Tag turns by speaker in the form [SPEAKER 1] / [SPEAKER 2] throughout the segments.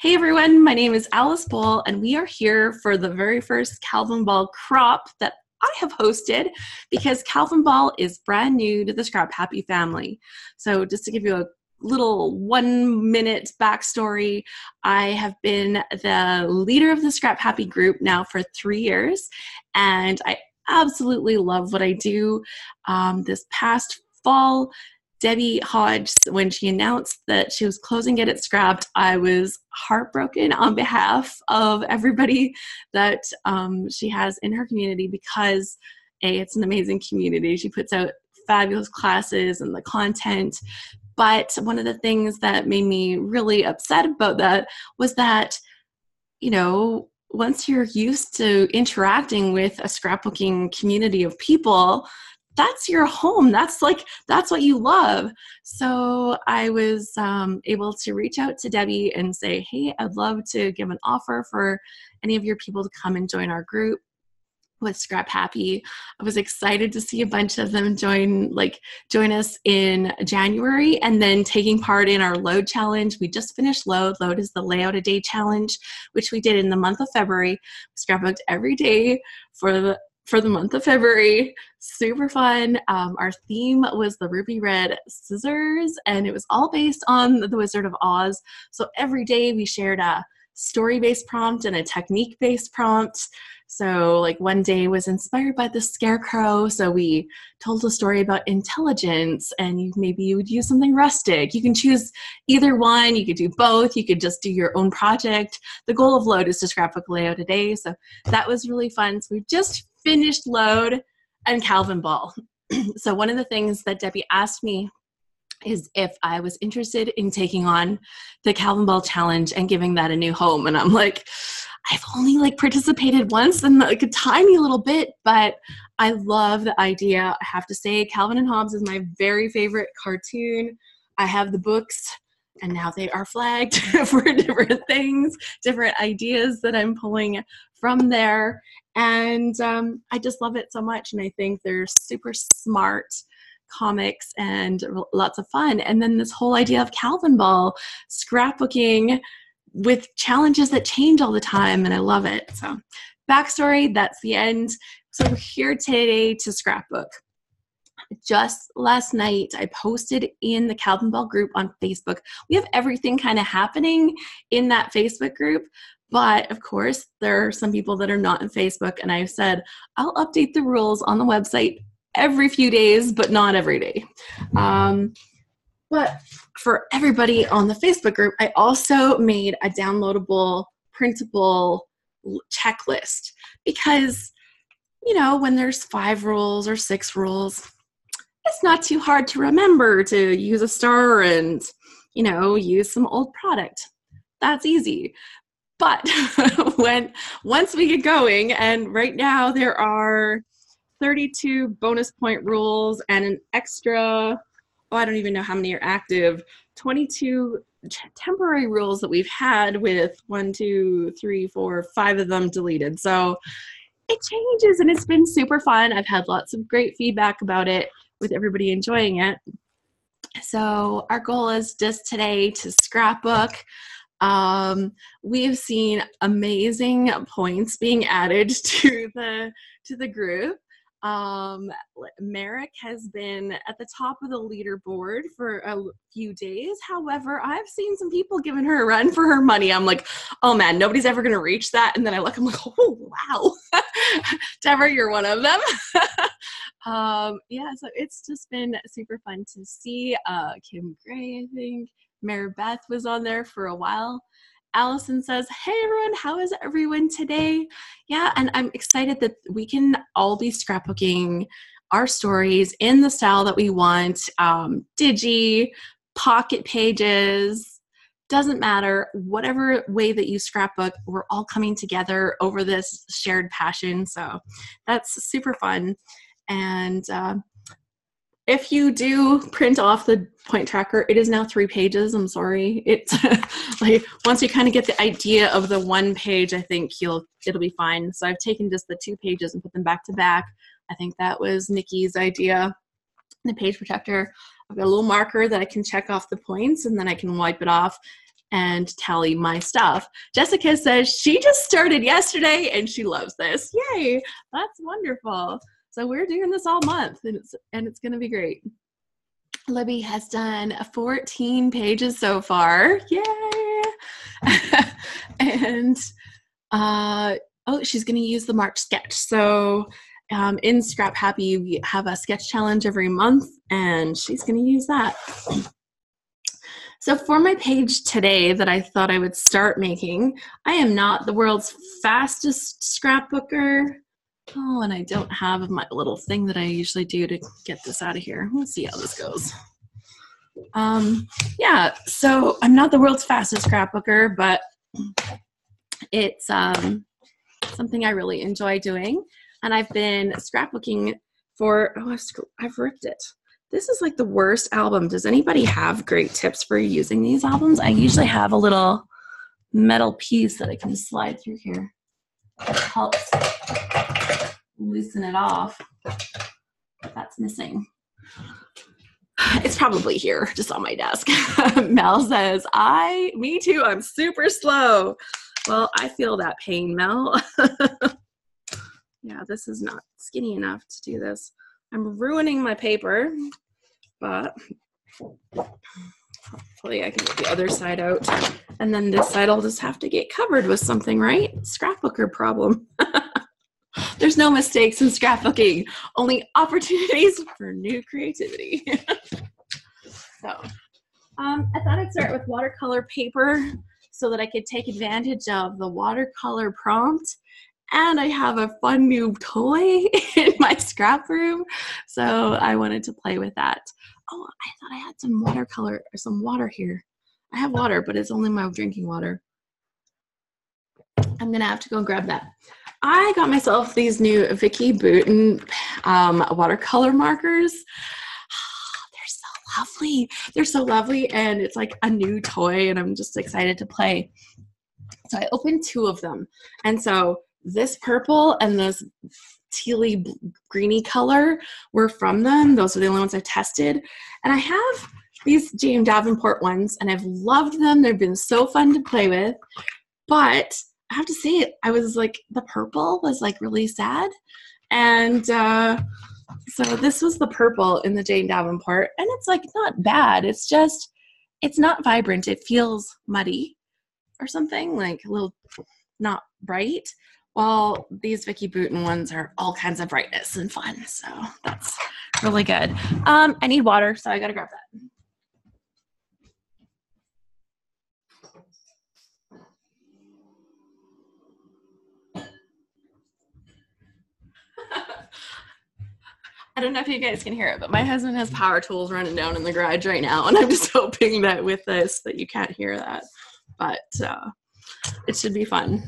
[SPEAKER 1] Hey everyone, my name is Alice Bull, and we are here for the very first Calvinball crop that I have hosted because Calvinball is brand new to the ScrapHappy family. So just to give you a little 1-minute backstory, I have been the leader of the ScrapHappy group now for 3 years, and I absolutely love what I do. This past fall, Debbie Hodge, when she announced that she was closing Get It Scrapped, I was heartbroken on behalf of everybody that she has in her community because it's an amazing community. She puts out fabulous classes and the content. But one of the things that made me really upset about that was that, once you're used to interacting with a scrapbooking community of people, that's your home. That's what you love. So I was able to reach out to Debbie and say, hey, I'd love to give an offer for any of your people to come and join our group with ScrapHappy. I was excited to see a bunch of them join us in January and then taking part in our load challenge. We just finished load. Load is the layout a day challenge, which we did in the month of February. Scrapbooked every day for the month of February. Super fun. Our theme was the ruby red scissors, and it was all based on the Wizard of Oz. So every day we shared a story-based prompt and a technique-based prompt. So one day was inspired by the scarecrow. So we told a story about intelligence, and maybe you would use something rustic. You can choose either one. You could do both. You could just do your own project. The goal of load is to scrapbook layout a day. So that was really fun. So we just finished load and Calvinball. So one of the things that Debbie asked me is if I was interested in taking on the Calvinball challenge and giving that a new home. And I'm like, I've only participated once and a tiny little bit, but I love the idea. I have to say, Calvin and Hobbes is my very favorite cartoon. I have the books, and now they are flagged for different things, different ideas that I'm pulling from there. And I just love it so much. And I think they're super smart comics and lots of fun. And then this whole idea of Calvinball, scrapbooking with challenges that change all the time. And I love it. So backstory, that's the end. So we're here today to scrapbook. Just last night, I posted in the Calvinball group on Facebook. We have everything kind of happening in that Facebook group. But of course, there are some people that are not in Facebook. And I've said, I'll update the rules on the website every few days, but not every day. But for everybody on the Facebook group, I also made a downloadable, printable checklist because, when there's 5 rules or 6 rules, it's not too hard to remember to use a star and, use some old product. That's easy. But once we get going, and right now there are 32 bonus point rules and an extra, I don't even know how many are active, 22 temporary rules that we've had with 1, 2, 3, 4, 5 of them deleted. So it changes and it's been super fun. I've had lots of great feedback about it with everybody enjoying it. So our goal is just today to scrapbook. We've seen amazing points being added to the group. Merrick has been at the top of the leaderboard for a few days. However, I've seen some people giving her a run for her money. I'm like, oh man, nobody's ever going to reach that. And then I look, I'm like, oh wow, Deborah, you're one of them. So it's just been super fun to see. Kim Gray, I think. Mary Beth was on there for a while. Allison says, hey everyone, how is everyone today? Yeah, and I'm excited that we can all be scrapbooking our stories in the style that we want. Digi, pocket pages, doesn't matter. Whatever way that you scrapbook, we're all coming together over this shared passion. So that's super fun. And if you do print off the point tracker, it is now 3 pages. I'm sorry. It's once you kind of get the idea of the 1 page, I think it'll be fine. So I've taken just the 2 pages and put them back to back. I think that was Nikki's idea. The page protector, I've got a little marker that I can check off the points and then I can wipe it off. and tally my stuff. Jessica says she just started yesterday and she loves this. Yay, that's wonderful. So we're doing this all month, and it's going to be great. Libby has done 14 pages so far. Yay! And she's going to use the March sketch. So in ScrapHappy, we have a sketch challenge every month, and she's going to use that. So for my page today that I thought I would start making, I am not the world's fastest scrapbooker. Oh, and I don't have my little thing that I usually do to get this out of here. Let's see how this goes. Yeah, so I'm not the world's fastest scrapbooker, but it's something I really enjoy doing. And I've been scrapbooking for, I've ripped it. This is like the worst album. Does anybody have great tips for using these albums? I usually have a little metal piece that I can slide through here. It helps loosen it off. That's missing. It's probably here, just on my desk. Mel says, me too, I'm super slow. Well, I feel that pain, Mel. Yeah, this is not skinny enough to do this. I'm ruining my paper, but hopefully I can get the other side out. And then this side I'll just have to get covered with something, right? Scrapbooker problem. There's no mistakes in scrapbooking, only opportunities for new creativity. So I thought I'd start with watercolor paper so that I could take advantage of the watercolor prompt. And I have a fun new toy in my scrap room, so I wanted to play with that. Oh, I thought I had some watercolor or some water here. I have water, but it's only my drinking water. I'm gonna have to go grab that. I got myself these new Vicki Boutin watercolor markers. They're so lovely. They're so lovely, and it's like a new toy, and I'm just excited to play. So I opened 2 of them, and so this purple and this tealy greeny color were from them. Those are the only ones I tested. And I have these James Davenport ones, and I've loved them. They've been so fun to play with, but I have to say, I was like, the purple was like really sad. And so this was the purple in the Jane Davenport, and it's like not bad. It's just, it's not vibrant. It feels muddy or something, like a little not bright. While these Vicki Boutin ones are all kinds of brightness and fun. So that's really good. I need water, so I gotta grab that. I don't know if you guys can hear it, but my husband has power tools running down in the garage right now, and I'm just hoping that with this that you can't hear that, but it should be fun.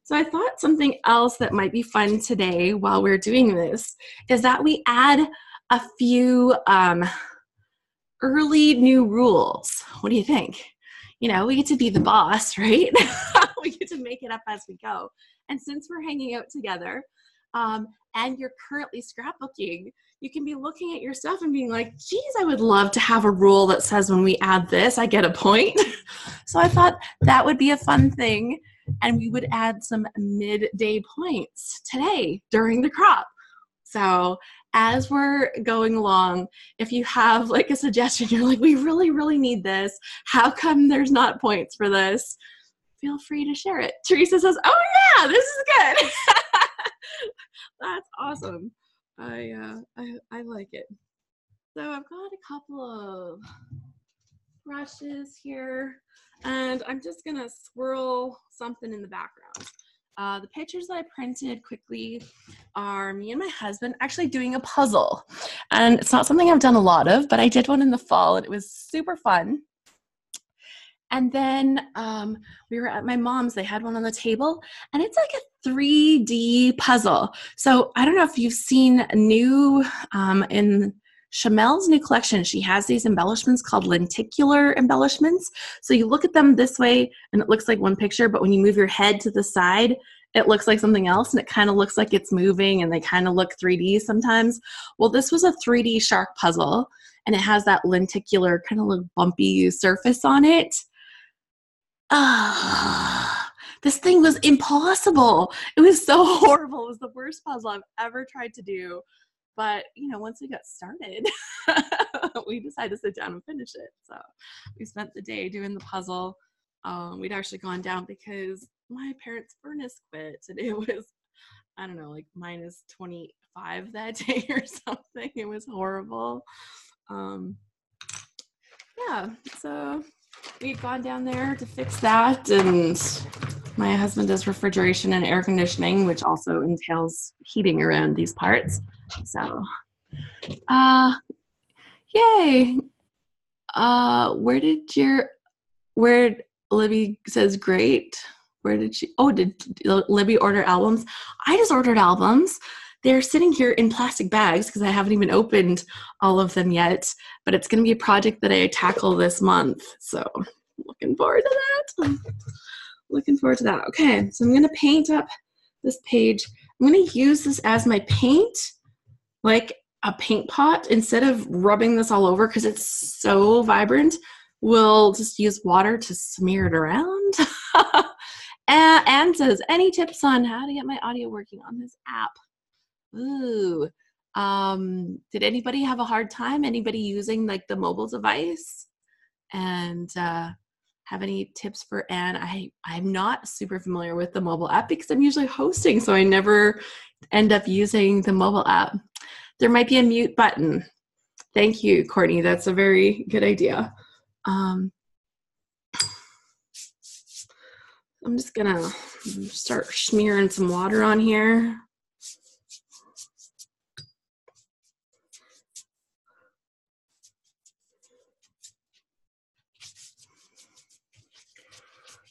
[SPEAKER 1] So I thought something else that might be fun today while we're doing this is that we add a few early new rules. What do you think? You know, we get to be the boss, right? We get to make it up as we go. And since we're hanging out together, and you're currently scrapbooking, you can be looking at your stuff and being like, geez, I would love to have a rule that says when we add this, I get a point. So I thought that would be a fun thing, and we would add some midday points today during the crop. So as we're going along, if you have like a suggestion, you're like, we really, really need this. How come there's not points for this? Feel free to share it. Teresa says, oh yeah, this is good. That's awesome. I like it. So I've got a couple of brushes here, and I'm just gonna swirl something in the background. The pictures that I printed quickly are me and my husband actually doing a puzzle. And it's not something I've done a lot of, but I did one in the fall, and it was super fun. And then we were at my mom's. They had one on the table, and it's like a 3D puzzle. So I don't know if you've seen new in Chamel's new collection. She has these embellishments called lenticular embellishments. So you look at them this way, and it looks like one picture, but when you move your head to the side, it looks like something else, and it kind of looks like it's moving, and they kind of look 3D sometimes. Well, this was a 3D shark puzzle, and it has that lenticular kind of little bumpy surface on it. This thing was impossible. It was so horrible. It was the worst puzzle I've ever tried to do. But, you know, once we got started, we decided to sit down and finish it. So we spent the day doing the puzzle. We'd actually gone down because my parents' furnace quit, and it was, I don't know, like minus 25 that day or something. It was horrible. Yeah, so we'd gone down there to fix that, and my husband does refrigeration and air conditioning, which also entails heating around these parts. So, yay. Where Libby says great? Where did she, did Libby order albums? I just ordered albums. They're sitting here in plastic bags because I haven't even opened all of them yet, but it's going to be a project that I tackle this month. So looking forward to that. Looking forward to that. Okay, so I'm going to paint up this page. I'm going to use this as my paint, like a paint pot, instead of rubbing this all over because it's so vibrant. We'll just use water to smear it around. And says, any tips on how to get my audio working on this app? Ooh. Did anybody have a hard time? Anybody using like the mobile device? And have any tips for Anne? I'm not super familiar with the mobile app because I'm usually hosting, so I never end up using the mobile app. There might be a mute button. Thank you, Courtney. That's a very good idea. I'm just gonna start smearing some water on here.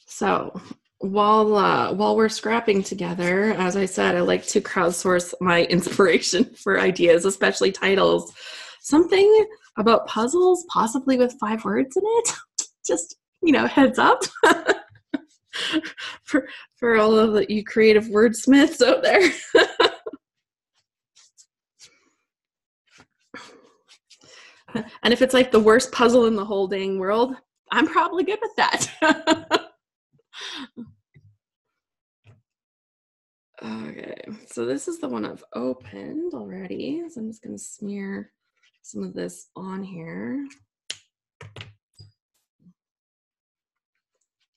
[SPEAKER 1] So while we're scrapping together, as I said, I like to crowdsource my inspiration for ideas, especially titles. Something about puzzles, possibly with 5 words in it. Just, you know, heads up for all of you creative wordsmiths out there. And if it's like the worst puzzle in the whole dang world, I'm probably good with that. Okay, so this is the one I've opened already. So I'm just going to smear some of this on here.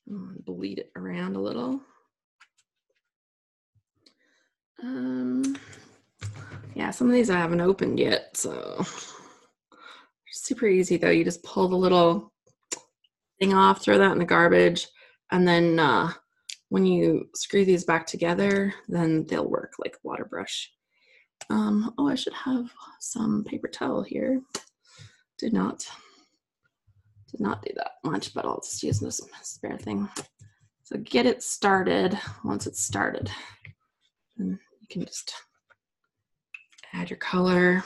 [SPEAKER 1] Bleed it around a little. Yeah, some of these I haven't opened yet, so super easy though. You just pull the little thing off, throw that in the garbage, and then when you screw these back together, then they'll work like a water brush. I should have some paper towel here. Did not do that much, but I'll just use this spare thing. So get it started. Once it's started, and you can just add your color.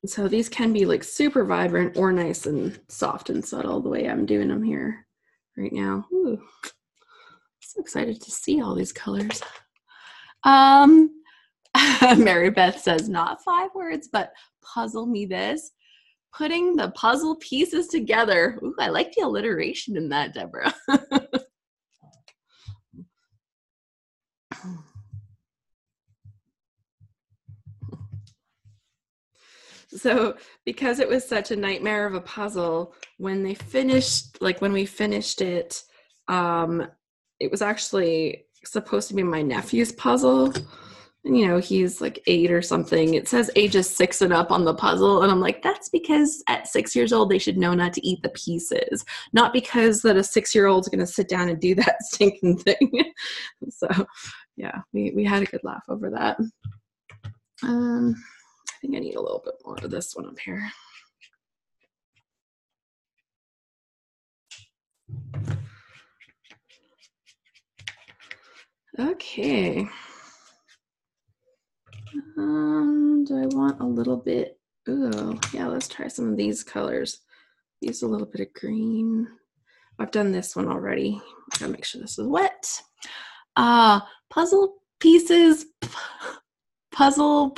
[SPEAKER 1] So these can be like super vibrant or nice and soft and subtle the way I'm doing them here right now. Ooh, so excited to see all these colors. Mary Beth says, not 5 words, but puzzle me this. Putting the puzzle pieces together. Ooh, I like the alliteration in that, Deborah. So because it was such a nightmare of a puzzle, when we finished it, it was actually supposed to be my nephew's puzzle. And, you know, he's like 8 or something. It says ages 6 and up on the puzzle. And I'm like, that's because at 6 years old, they should know not to eat the pieces. Not because that a 6-year-old's going to sit down and do that stinking thing. So, yeah, we had a good laugh over that. I think I need a little bit more of this one up here. Okay. Do I want a little bit? Oh, yeah, let's try some of these colors. Use a little bit of green. I've done this one already. Gotta make sure this is wet. puzzle pieces, problem.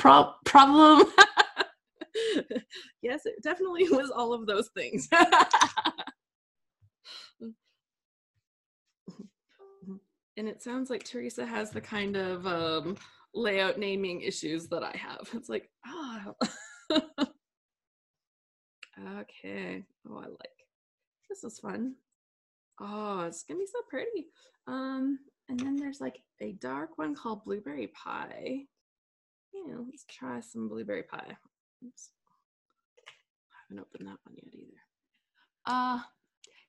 [SPEAKER 1] Yes, it definitely was all of those things. And it sounds like Teresa has the kind of layout naming issues that I have. It's like, ah. Okay. Oh, I like. This is fun. Oh, it's gonna be so pretty. And then there's like a dark one called Blueberry Pie. Yeah, let's try some blueberry pie. Oops. I haven't opened that one yet either.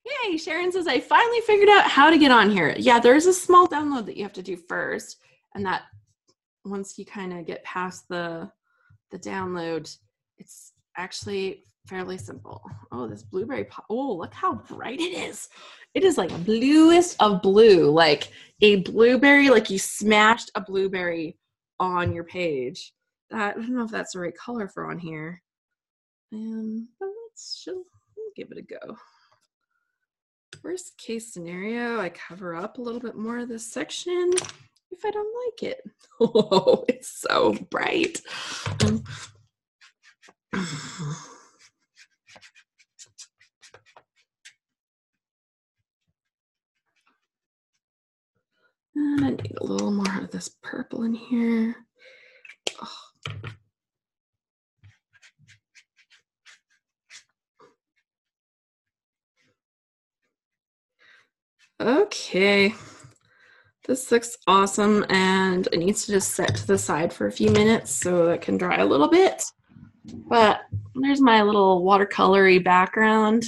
[SPEAKER 1] Yay, Sharon says, I finally figured out how to get on here. Yeah, there's a small download that you have to do first. And that once you kind of get past the download, it's actually fairly simple. Oh, this blueberry pie. Oh, look how bright it is. It is like bluest of blue, like a blueberry, like you smashed a blueberry on your page. I don't know if that's the right color for on here. But let's give it a go. Worst case scenario, I cover up a little bit more of this section if I don't like it. Oh, it's so bright. And I need a little more of this purple in here. Oh. Okay, this looks awesome, and it needs to just set to the side for a few minutes so it can dry a little bit. But there's my little watercolory background.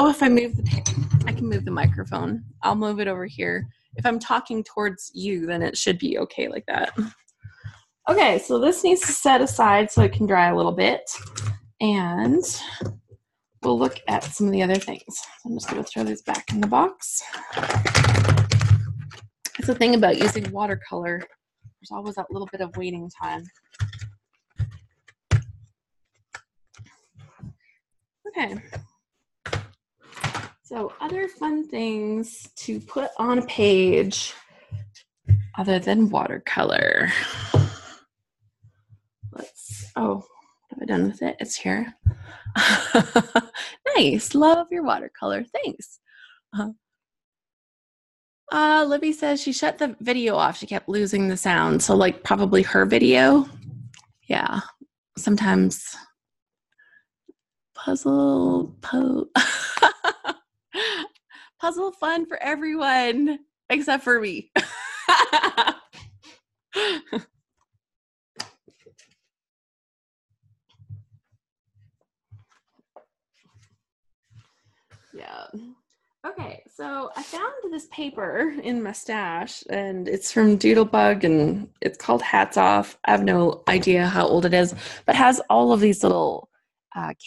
[SPEAKER 1] If I move I can move the microphone. I'll move it over here. If I'm talking towards you, then it should be okay like that. Okay, so this needs to set aside so it can dry a little bit. And we'll look at some of the other things. I'm just going to throw these back in the box. It's the thing about using watercolor. There's always that little bit of waiting time. Okay. So other fun things to put on a page other than watercolor. Oh, what have I done with it? It's here. Nice. Love your watercolor. Thanks. Libby says she shut the video off. She kept losing the sound. So like probably her video. Yeah. Sometimes puzzle fun for everyone except for me. Yeah. Okay, so I found this paper in my stash, and it's from Doodlebug, and it's called Hats Off. I have no idea how old it is, but it has all of these little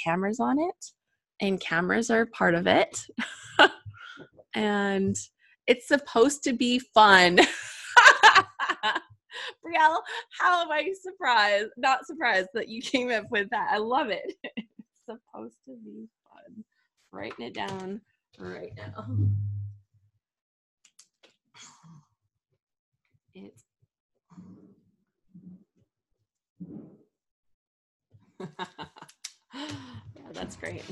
[SPEAKER 1] cameras on it, and cameras are part of it. And it's supposed to be fun. Brielle, how am I not surprised that you came up with that? I love it. It's supposed to be fun. Writing it down right now. Yeah, that's great.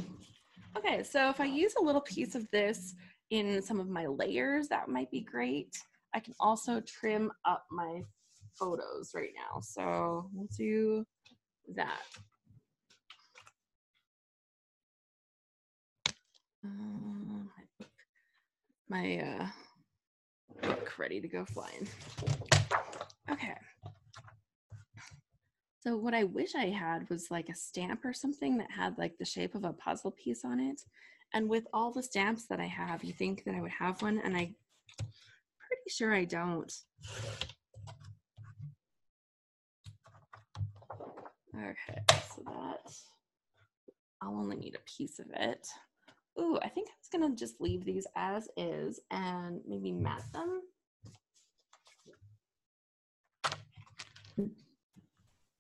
[SPEAKER 1] Okay, so if I use a little piece of this in some of my layers, that might be great. I can also trim up my photos right now. So we'll do that. My book ready to go flying. Okay. So what I wish I had was like a stamp or something that had like the shape of a puzzle piece on it. And with all the stamps that I have, you think that I would have one, and I'm pretty sure I don't. Okay, so that I'll only need a piece of it. Ooh, I think I was gonna just leave these as is and maybe mat them.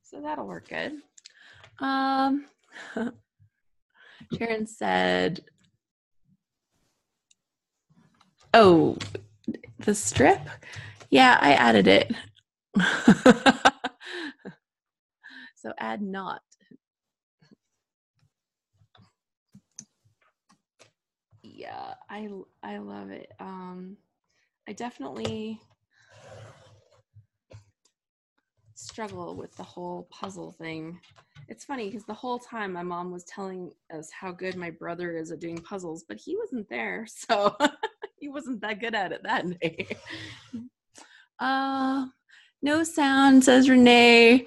[SPEAKER 1] So that'll work good. Sharon said, Oh, the strip? Yeah, I added it. So add not. Yeah, I love it. I definitely struggle with the whole puzzle thing. It's funny because the whole time my mom was telling us how good my brother is at doing puzzles, but he wasn't there, so he wasn't that good at it that day. No sound, says Renee.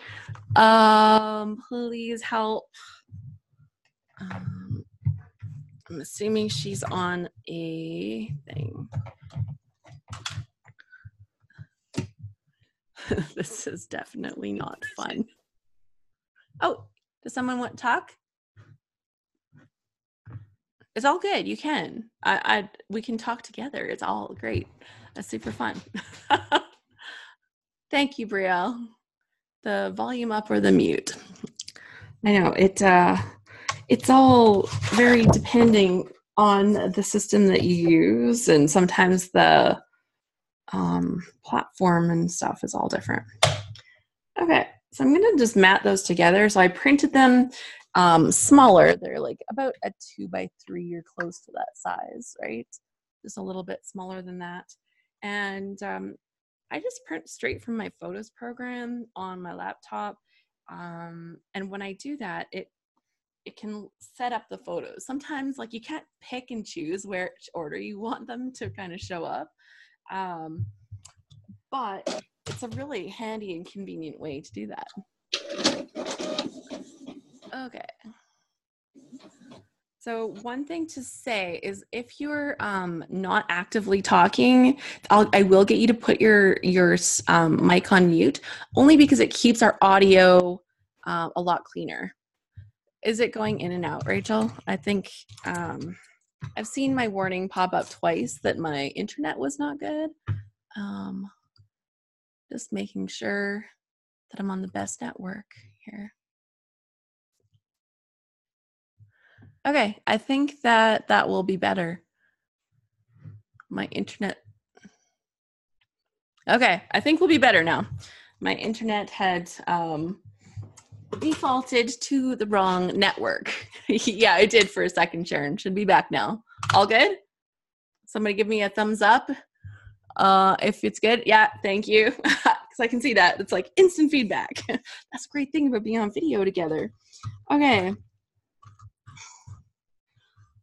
[SPEAKER 1] Please help. I'm assuming she's on a thing. This is definitely not fun. Oh, does someone want to talk? It's all good. You can. We can talk together. It's all great. That's super fun. Thank you, Brielle. The volume up or the mute. I know it's all very depending on the system that you use, and sometimes the platform and stuff is all different. Okay, so I'm gonna just mat those together. So I printed them smaller. They're like about a 2x3 or close to that size, right? Just a little bit smaller than that. And I just print straight from my photos program on my laptop. And when I do that, it can set up the photos. Sometimes like you can't pick and choose which order you want them to kind of show up. But it's a really handy and convenient way to do that. Okay. So one thing to say is if you're not actively talking, I will get you to put your mic on mute, only because it keeps our audio a lot cleaner. Is it going in and out, Rachel? I think I've seen my warning pop up twice that my internet was not good. Just making sure that I'm on the best network here. Okay, I think that will be better. My internet. Okay, I think we'll be better now. My internet had defaulted to the wrong network. Yeah, I did for a second, Sharon. Should be back now. All good? Somebody give me a thumbs up if it's good. Yeah, thank you. Because I can see that. It's like instant feedback. That's a great thing about being on video together. Okay.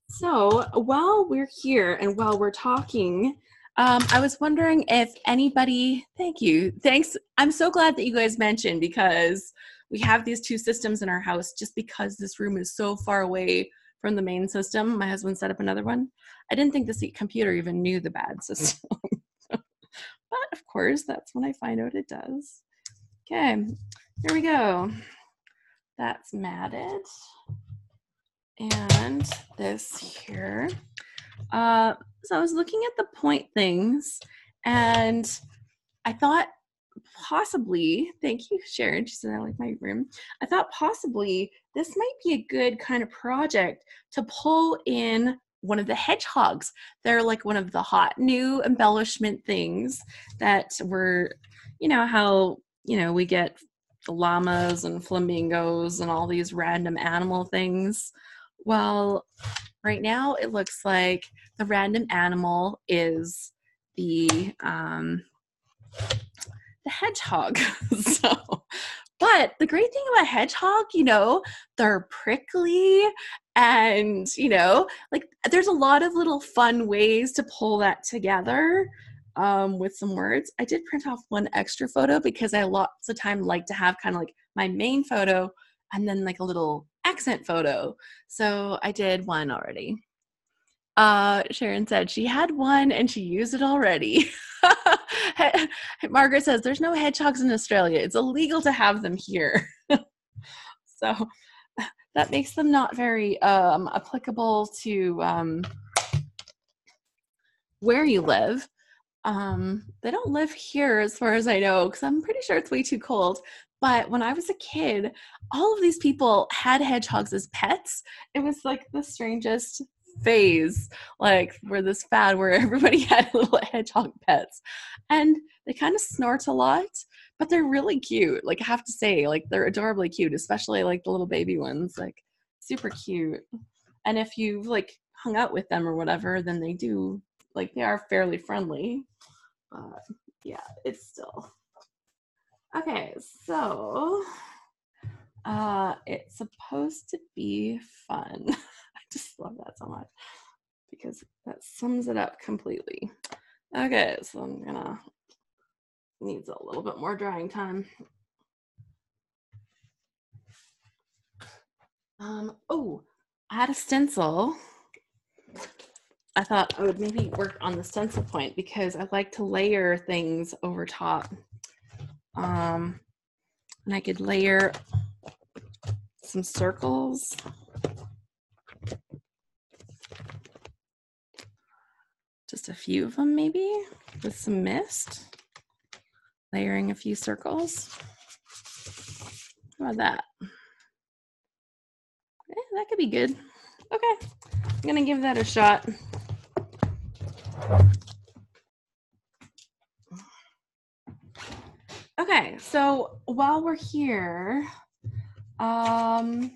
[SPEAKER 1] So while we're here and while we're talking, I was wondering if anybody, thank you, thanks. I'm so glad that you guys mentioned, because we have these two systems in our house just because this room is so far away from the main system. My husband set up another one. I didn't think the computer even knew the bad system. But of course, that's when I find out it does. Okay, here we go. That's matted. And this here. So I was looking at the point things, and I thought possibly, thank you, Sharon, she said I like my room. I thought possibly this might be a good kind of project to pull in one of the hedgehogs. They're like one of the hot new embellishment things that were, you know, how, you know, we get the llamas and flamingos and all these random animal things. Well, right now it looks like the random animal is the hedgehog. So, but the great thing about hedgehog, you know, they're prickly, and you know, like there's a lot of little fun ways to pull that together with some words. I did print off one extra photo because I lots of time like to have kind of like my main photo and then like a little accent photo. So I did one already. Sharon said she had one and she used it already. Margaret says there's no hedgehogs in Australia. It's illegal to have them here. So that makes them not very applicable to where you live. They don't live here as far as I know, because I'm pretty sure it's way too cold. But when I was a kid, all of these people had hedgehogs as pets. It was like the strangest phase, like where this fad where everybody had little hedgehog pets, and they kind of snort a lot, but they're really cute. Like I have to say, like they're adorably cute, especially like the little baby ones, like super cute. And if you've like hung out with them or whatever, then they do, like they are fairly friendly. But yeah, it's still okay. So it's supposed to be fun. I just love that so much because that sums it up completely. Okay, so I'm gonna needs a little bit more drying time. Oh, I had a stencil. I thought I would maybe work on the stencil point because I like to layer things over top. And I could layer some circles. Just a few of them maybe with some mist. Layering a few circles. How about that? That could be good. Okay, I'm gonna give that a shot. Okay, so while we're here, I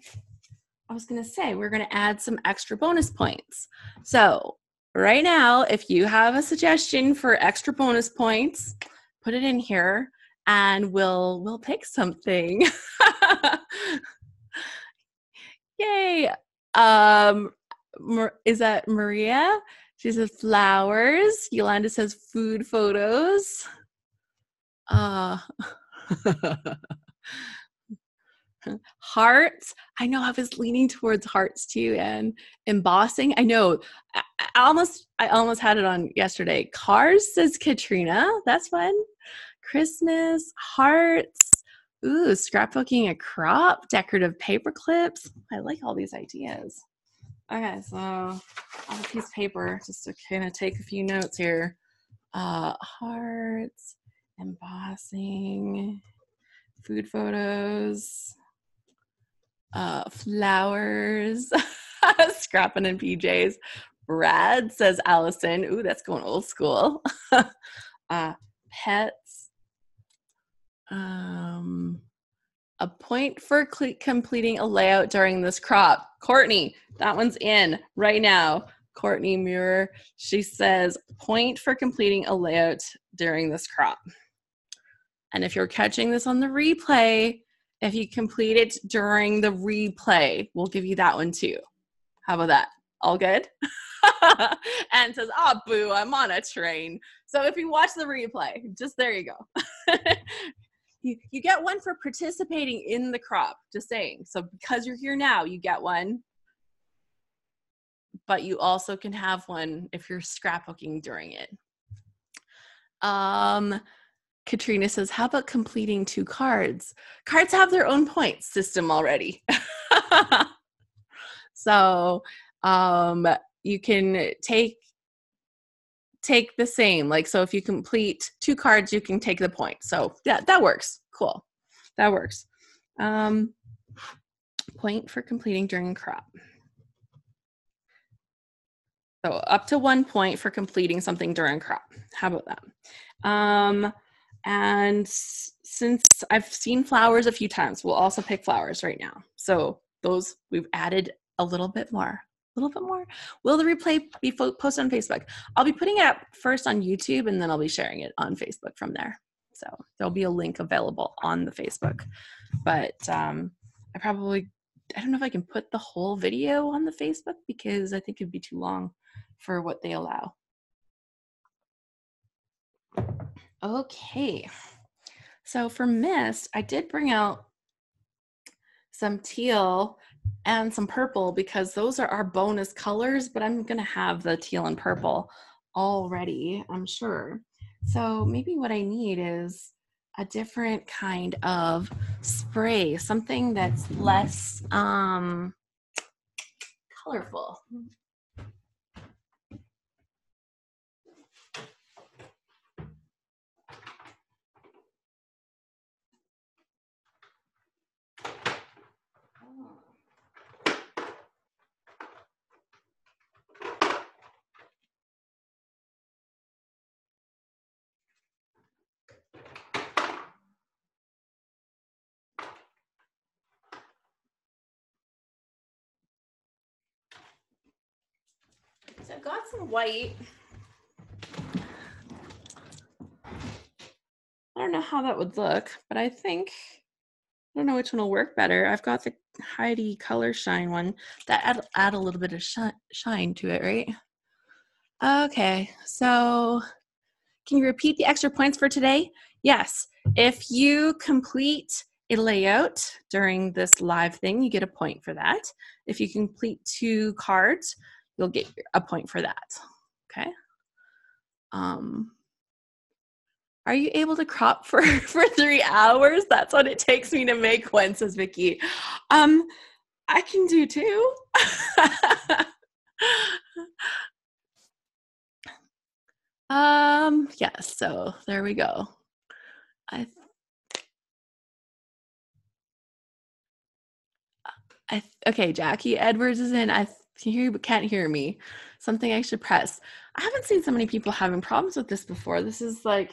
[SPEAKER 1] was gonna say we're gonna add some extra bonus points. So right now, if you have a suggestion for extra bonus points, put it in here and we'll pick something. Yay. Is that Maria? She says flowers. Yolanda says food photos. Hearts. I know I was leaning towards hearts too, and embossing. I know. I almost had it on yesterday. Cars says Katrina. That's fun. Christmas, hearts. Ooh, scrapbooking a crop, decorative paper clips. I like all these ideas. Okay, so I have a piece of paper just to kind of take a few notes here. Hearts, embossing, food photos, flowers, scrapping in PJs. Brad says Allison. Ooh, that's going old school. Pets. A point for completing a layout during this crop. Courtney, that one's in right now. Courtney Muir, she says, point for completing a layout during this crop. And if you're catching this on the replay, if you complete it during the replay, we'll give you that one too. How about that? All good? And says, oh, boo, I'm on a train. So if you watch the replay, just there you go. You get one for participating in the crop, just saying. So because you're here now, you get one. But you also can have one if you're scrapbooking during it. Katrina says, how about completing 2 cards? Cards have their own points system already. So you can take the same. Like, so if you complete 2 cards, you can take the point. So yeah, that works. Cool. That works. Point for completing during crop. So up to 1 point for completing something during crop. How about that? And since I've seen flowers a few times, we'll also pick flowers right now. So those we've added a little bit more. Will the replay be posted on Facebook? I'll be putting it up first on YouTube and then I'll be sharing it on Facebook from there. So there'll be a link available on the Facebook. But I don't know if I can put the whole video on the Facebook because I think it'd be too long for what they allow. Okay. So for mist, I did bring out some teal and some purple because those are our bonus colors, but I'm going to have the teal and purple already, I'm sure. So maybe what I need is a different kind of spray, something that's less colorful. got some white. I don't know how that would look, but I think, I don't know which one will work better. I've got the Heidi Color Shine one that add a little bit of shine to it, right? Okay, so can you repeat the extra points for today? Yes, if you complete a layout during this live thing, you get a point for that. If you complete 2 cards, you'll get a point for that, okay? Are you able to crop for 3 hours? That's what it takes me to make one, says Vicky. I can do 2. Yes, so there we go. Okay, Jackie Edwards is in. I can hear you but can't hear me. Something I should press. I haven't seen so many people having problems with this before. This is like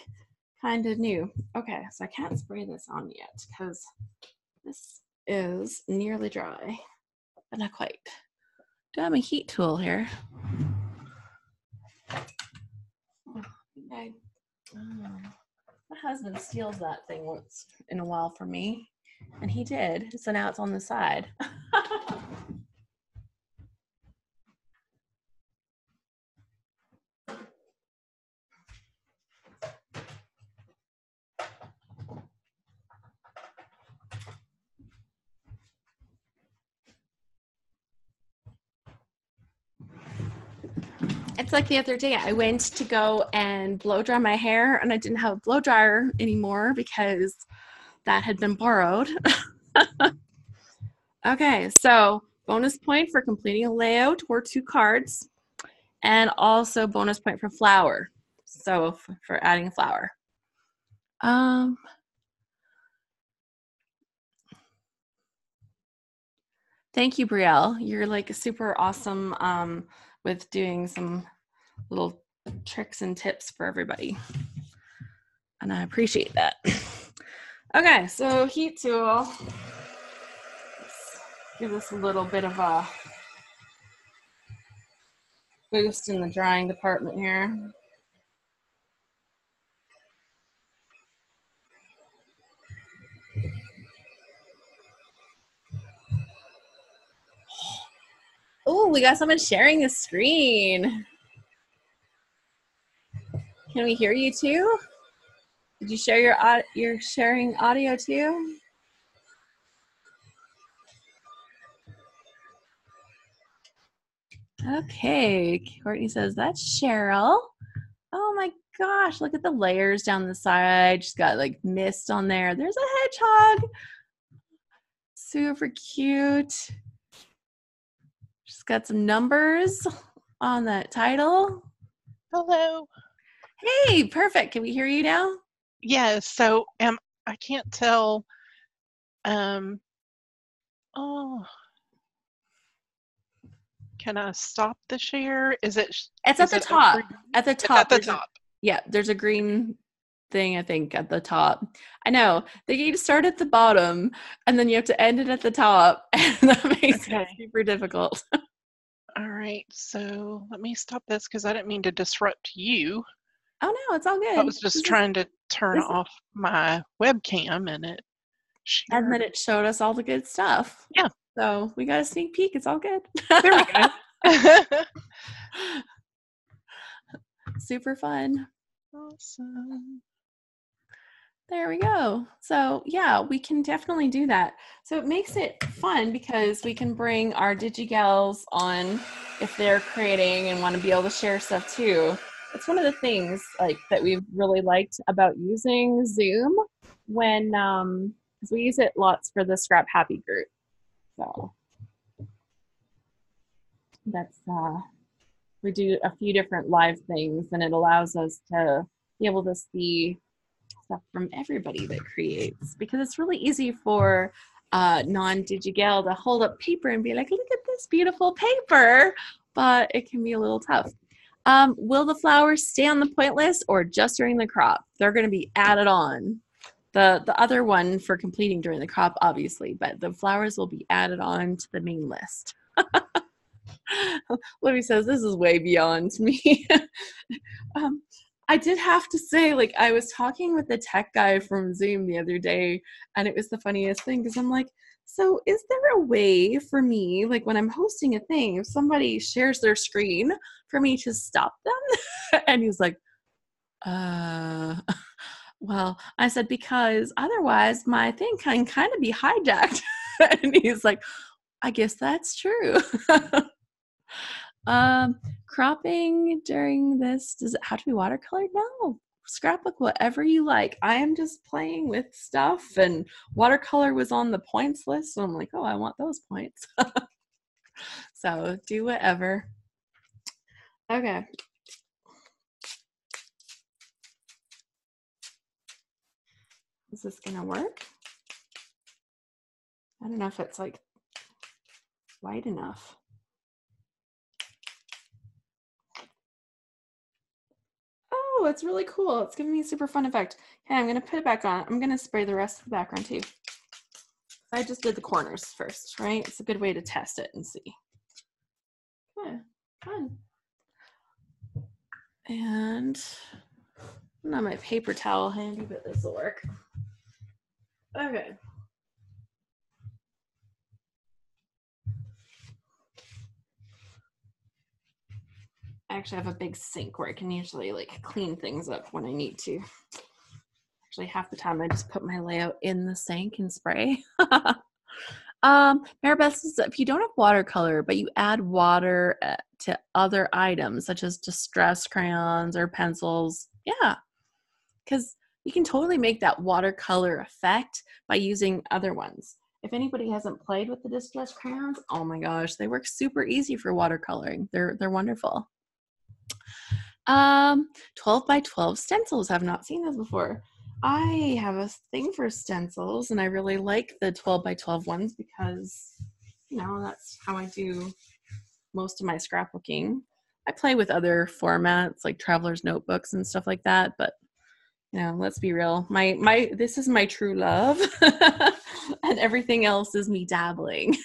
[SPEAKER 1] kind of new. Okay, so I can't spray this on yet because this is nearly dry, but not quite. Do I have a heat tool here? Okay. My husband steals that thing once in a while from me, and he did. So now it's on the side. It's like the other day I went to go and blow dry my hair and I didn't have a blow dryer anymore because that had been borrowed. Okay, so bonus point for completing a layout or 2 cards, and also bonus point for flower. So for adding a flower. Thank you, Brielle. You're like super awesome with doing some little tricks and tips for everybody. And I appreciate that. Okay, so heat tool. Let's give this a little bit of a boost in the drying department here. Oh, we got someone sharing the screen. Can we hear you too? Did you share your sharing audio too? Okay, Courtney says that's Cheryl. Oh my gosh, look at the layers down the side. She's got like mist on there. There's a hedgehog. Super cute. She's got some numbers on that title.
[SPEAKER 2] Hello.
[SPEAKER 1] Hey, perfect. Can we hear you now?
[SPEAKER 2] Yes, so I can't tell. Can I stop the share?
[SPEAKER 1] It's at the top. At the top.
[SPEAKER 2] At the top.
[SPEAKER 1] Yeah, there's a green thing, I think, at the top. I know. They need to start at the bottom, and then you have to end it at the top, and that makes it super difficult.
[SPEAKER 2] All right, so let me stop this because I didn't mean to disrupt you.
[SPEAKER 1] Oh, no, it's all good.
[SPEAKER 2] I was just trying to turn off my webcam, and it shared.
[SPEAKER 1] And then it showed us all the good stuff.
[SPEAKER 2] Yeah.
[SPEAKER 1] So we got a sneak peek. It's all good.
[SPEAKER 2] There we go.
[SPEAKER 1] Super fun.
[SPEAKER 2] Awesome.
[SPEAKER 1] There we go. So yeah, we can definitely do that. So it makes it fun because we can bring our DigiGals on if they're creating and want to be able to share stuff too. It's one of the things like that we've really liked about using Zoom when because we use it lots for the ScrapHappy group. So that's we do a few different live things and it allows us to be able to see stuff from everybody that creates, because it's really easy for non-digigal to hold up paper and be like, look at this beautiful paper, but it can be a little tough. Will the flowers stay on the point list or just during the crop? They're going to be added on. The other one for completing during the crop, obviously, but the flowers will be added on to the main list. Libby says, this is way beyond me. I did have to say, like, I was talking with the tech guy from Zoom the other day, and it was the funniest thing because I'm like, so is there a way for me, like when I'm hosting a thing, if somebody shares their screen, for me to stop them? And he's like, well, I said, because otherwise my thing can kind of be hijacked. And he's like, I guess that's true. Cropping during this, does it have to be watercolored? No, scrapbook whatever you like. I am just playing with stuff, and watercolor was on the points list, so I'm like, oh, I want those points. So do whatever. Okay. Is this gonna work? I don't know if it's like wide enough. Oh, it's really cool. It's giving me a super fun effect. Okay, I'm gonna put it back on. I'm gonna spray the rest of the background too. I just did the corners first, right? It's a good way to test it and see. Okay, fun. And not my paper towel handy, but this will work. Okay. I actually have a big sink where I can usually like clean things up when I need to. Actually, half the time I just put my layout in the sink and spray. Maribeth says if you don't have watercolor, but you add water to other items such as distress crayons or pencils, yeah, because you can totally make that watercolor effect by using other ones. If anybody hasn't played with the distress crayons, oh my gosh, they work super easy for watercoloring. They're wonderful. 12 by 12 stencils. I've not seen those before. I have a thing for stencils, and I really like the 12 by 12 ones because, you know, that's how I do most of my scrapbooking. I play with other formats like traveler's notebooks and stuff like that, but you know, let's be real. This is my true love, and everything else is me dabbling.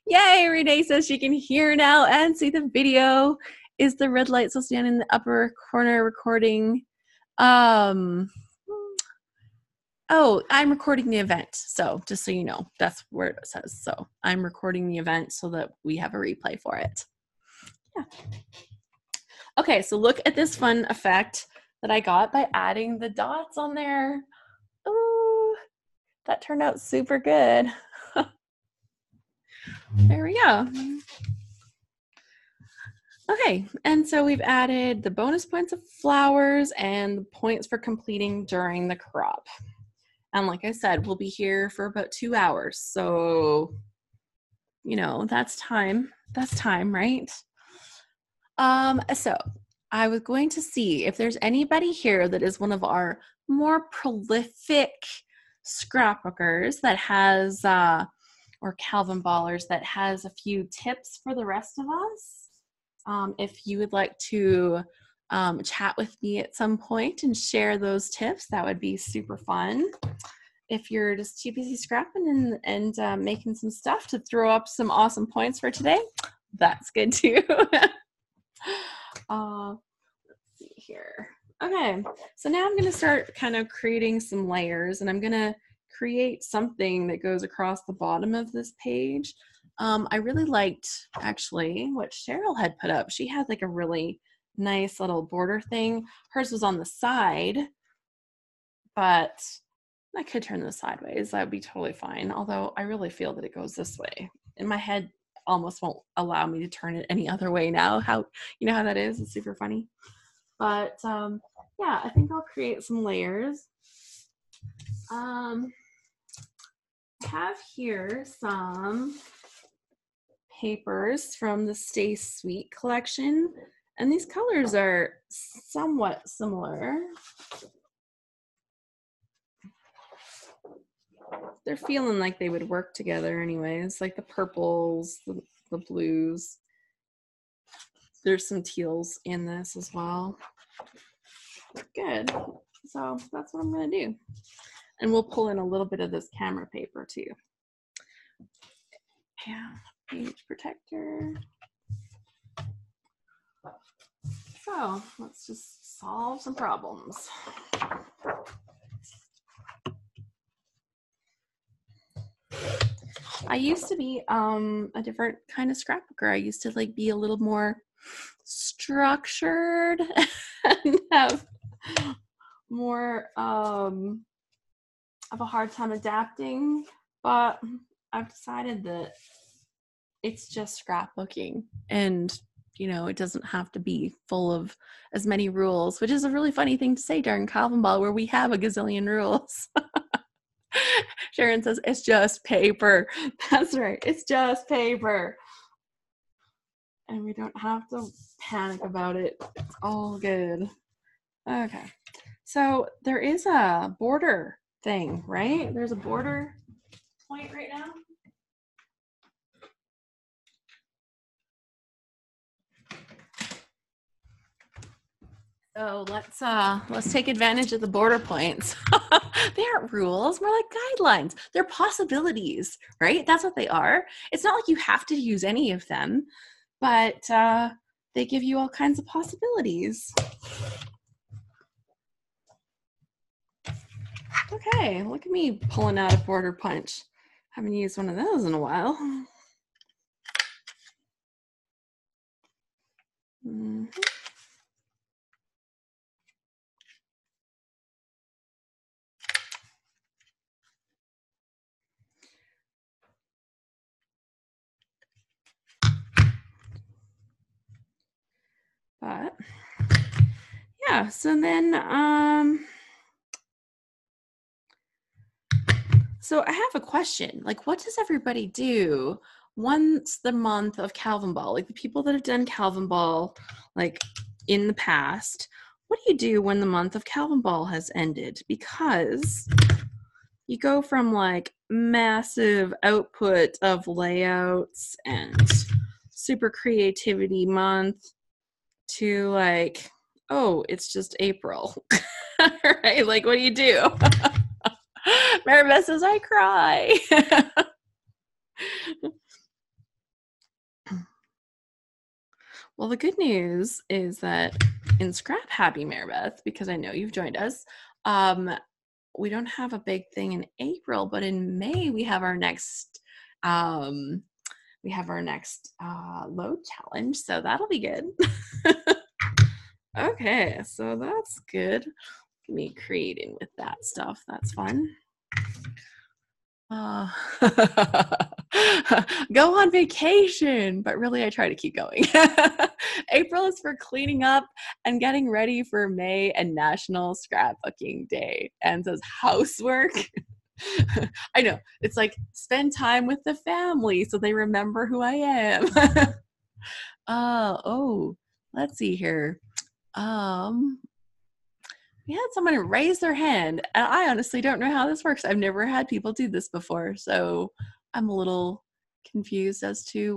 [SPEAKER 1] Yay! Renee says she can hear now and see the video. Is the red light still standing in the upper corner recording? Oh, I'm recording the event. So just so you know, that's where it says. So I'm recording the event so that we have a replay for it. Yeah. Okay, so look at this fun effect that I got by adding the dots on there. Ooh, that turned out super good. There we go. Okay, and so we've added the bonus points of flowers and the points for completing during the crop. And like I said, we'll be here for about 2 hours. So, you know, that's time. That's time, right? So I was going to see if there's anybody here that is one of our more prolific scrapbookers that has, or Calvinballers that has a few tips for the rest of us. If you would like to chat with me at some point and share those tips, that would be super fun. If you're just too busy scrapping and making some stuff to throw up some awesome points for today, that's good too. Let's see here. Okay, so now I'm going to start kind of creating some layers, and I'm going to create something that goes across the bottom of this page. I really liked actually what Cheryl had put up. She had like a really nice little border thing. Hers was on the side, but I could turn this sideways. That would be totally fine. Although I really feel that it goes this way. In my head, almost won't allow me to turn it any other way now. How, you know how that is? It's super funny. But yeah, I think I'll create some layers. I have here some papers from the Stay Sweet collection, and these colors are somewhat similar. They're feeling like they would work together anyways, like the purples, the blues. There's some teals in this as well. Good. So that's what I'm going to do. And we'll pull in a little bit of this camera paper too. Yeah. Page protector. So let's just solve some problems. I used to be a different kind of scrapbooker. I used to like be a little more structured and have more of a hard time adapting, but I've decided that it's just scrapbooking, and you know, it doesn't have to be full of as many rules, which is a really funny thing to say during Calvinball where we have a gazillion rules. Sharon says, it's just paper. That's right. It's just paper. And we don't have to panic about it. It's all good. Okay. So there is a border thing, right? There's a border point right now. So let's take advantage of the border points. They aren't rules, more like guidelines. They're possibilities, right? That's what they are. It's not like you have to use any of them, but they give you all kinds of possibilities. Okay, look at me pulling out a border punch. Haven't used one of those in a while. Mm-hmm. But yeah, so then so I have a question. Like, what does everybody do once the month of Calvinball? Like the people that have done Calvinball like in the past, what do you do when the month of Calvinball has ended? Because you go from like massive output of layouts and super creativity month to like, oh, it's just April. Right? Like, what do you do? Maribeth says, I cry. Well, the good news is that in ScrapHappy, Maribeth, because I know you've joined us, we don't have a big thing in April, but in May we have our next load challenge, so that'll be good. Okay, so that's good. Me creating with that stuff. That's fun. Go on vacation, but really I try to keep going. April is for cleaning up and getting ready for May and National Scrapbooking Day. And says housework. I know, it's like spend time with the family so they remember who I am. Oh, let's see here. We had someone raise their hand, and I honestly don't know how this works. I've never had people do this before, so I'm a little confused as to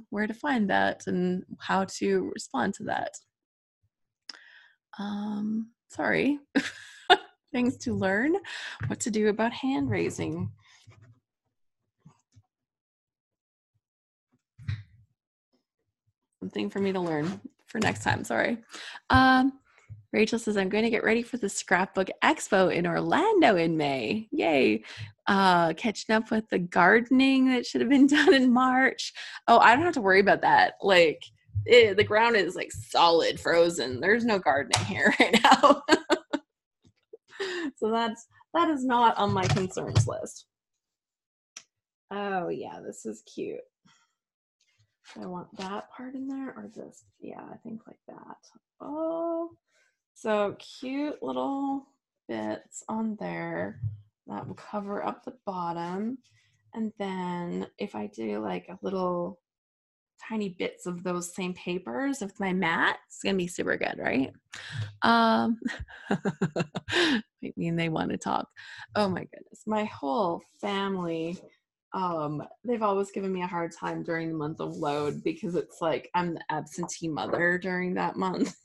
[SPEAKER 1] where to find that and how to respond to that. Sorry. Things to learn, what to do about hand raising. Something for me to learn for next time, sorry. Rachel says, I'm going to get ready for the Scrapbook Expo in Orlando in May. Yay. Catching up with the gardening that should have been done in March. Oh, I don't have to worry about that. Like, the ground is like solid frozen. There's no gardening here right now. So that is not on my concerns list. Oh yeah, this is cute. I want that part in there or this? Yeah, I think like that. Oh, so cute little bits on there that will cover up the bottom. And then if I do like a little tiny bits of those same papers with my mat, it's gonna be super good, right? I mean, they want to talk. Oh my goodness, my whole family, they've always given me a hard time during the month of load because it's like I'm the absentee mother during that month.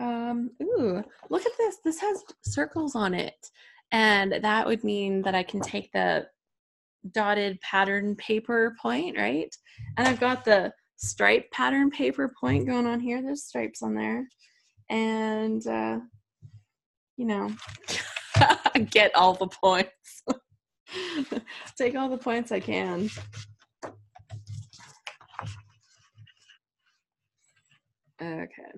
[SPEAKER 1] Ooh, look at this. This has circles on it. And that would mean that I can take the dotted pattern paper point, right? And I've got the stripe pattern paper point going on here. There's stripes on there. And, you know, get all the points. Take all the points I can. Okay.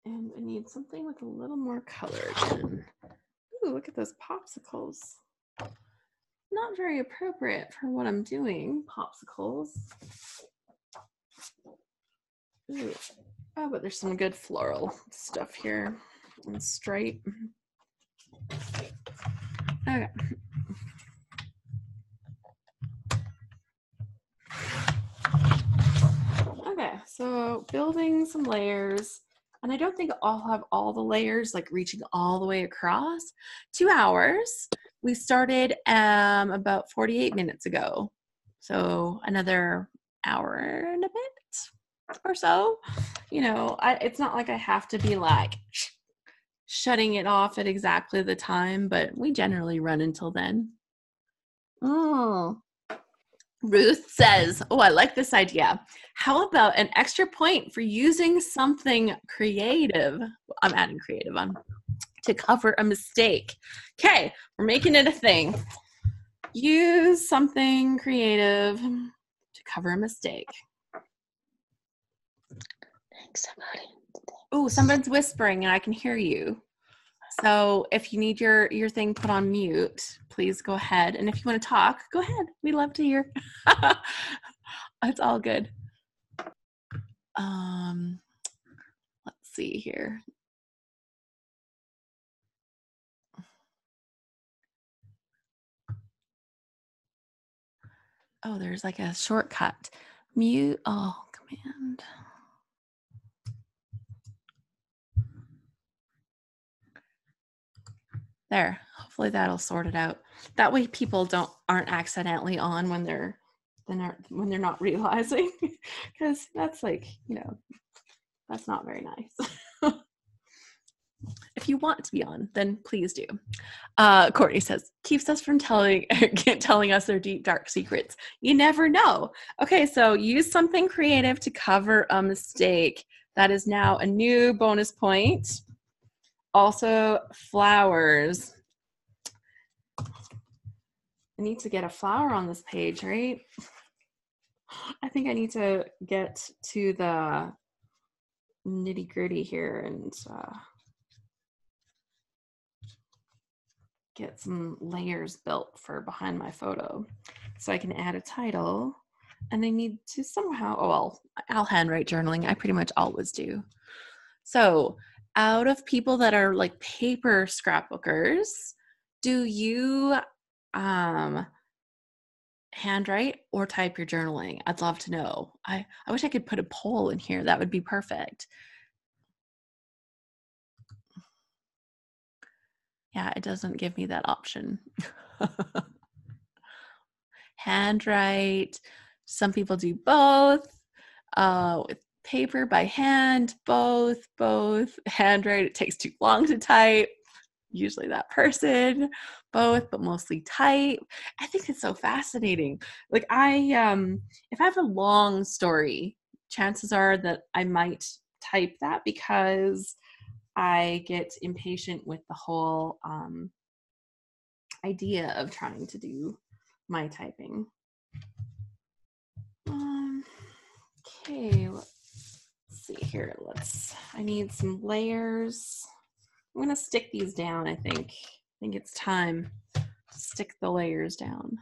[SPEAKER 1] And I need something with a little more color again. Ooh, look at those popsicles. Not very appropriate for what I'm doing, popsicles. Ooh. Oh, but there's some good floral stuff here. And stripe. Okay. Okay, so building some layers. And I don't think I'll have all the layers like reaching all the way across. 2 hours. We started about 48 minutes ago. So another hour and a bit or so. You know, it's not like I have to be like shutting it off at exactly the time, but we generally run until then. Oh. Ruth says, oh, I like this idea. How about an extra point for using something creative? I'm adding creative on to cover a mistake. Okay, we're making it a thing. Use something creative to cover a mistake.
[SPEAKER 3] Thanks, somebody.
[SPEAKER 1] Oh, someone's whispering and I can hear you. So if you need your thing put on mute, please go ahead. And if you want to talk, go ahead. We'd love to hear. It's all good. Let's see here. Oh, there's like a shortcut. Mute. Oh, command. There. Hopefully that'll sort it out. That way people aren't accidentally on when they're not realizing, because that's like, you know, that's not very nice. If you want to be on, then please do. Courtney says, keeps us from telling us their deep, dark secrets. You never know. Okay, so use something creative to cover a mistake. That is now a new bonus point. Also, flowers. I need to get a flower on this page, right? I think I need to get to the nitty-gritty here and get some layers built for behind my photo so I can add a title. And I need to somehow, I'll handwrite journaling. I pretty much always do. So out of people that are like paper scrapbookers, do you handwrite or type your journaling? I'd love to know. I wish I could put a poll in here. That would be perfect. Yeah, it doesn't give me that option. Handwrite. Some people do both. With paper by hand, both. Handwrite, it takes too long to type. Usually that person. Both, but mostly type. I think it's so fascinating. Like if I have a long story, chances are that I might type that because I get impatient with the whole idea of trying to do my typing. Okay, let's see here. I need some layers. I'm gonna stick these down, I think. I think it's time to stick the layers down.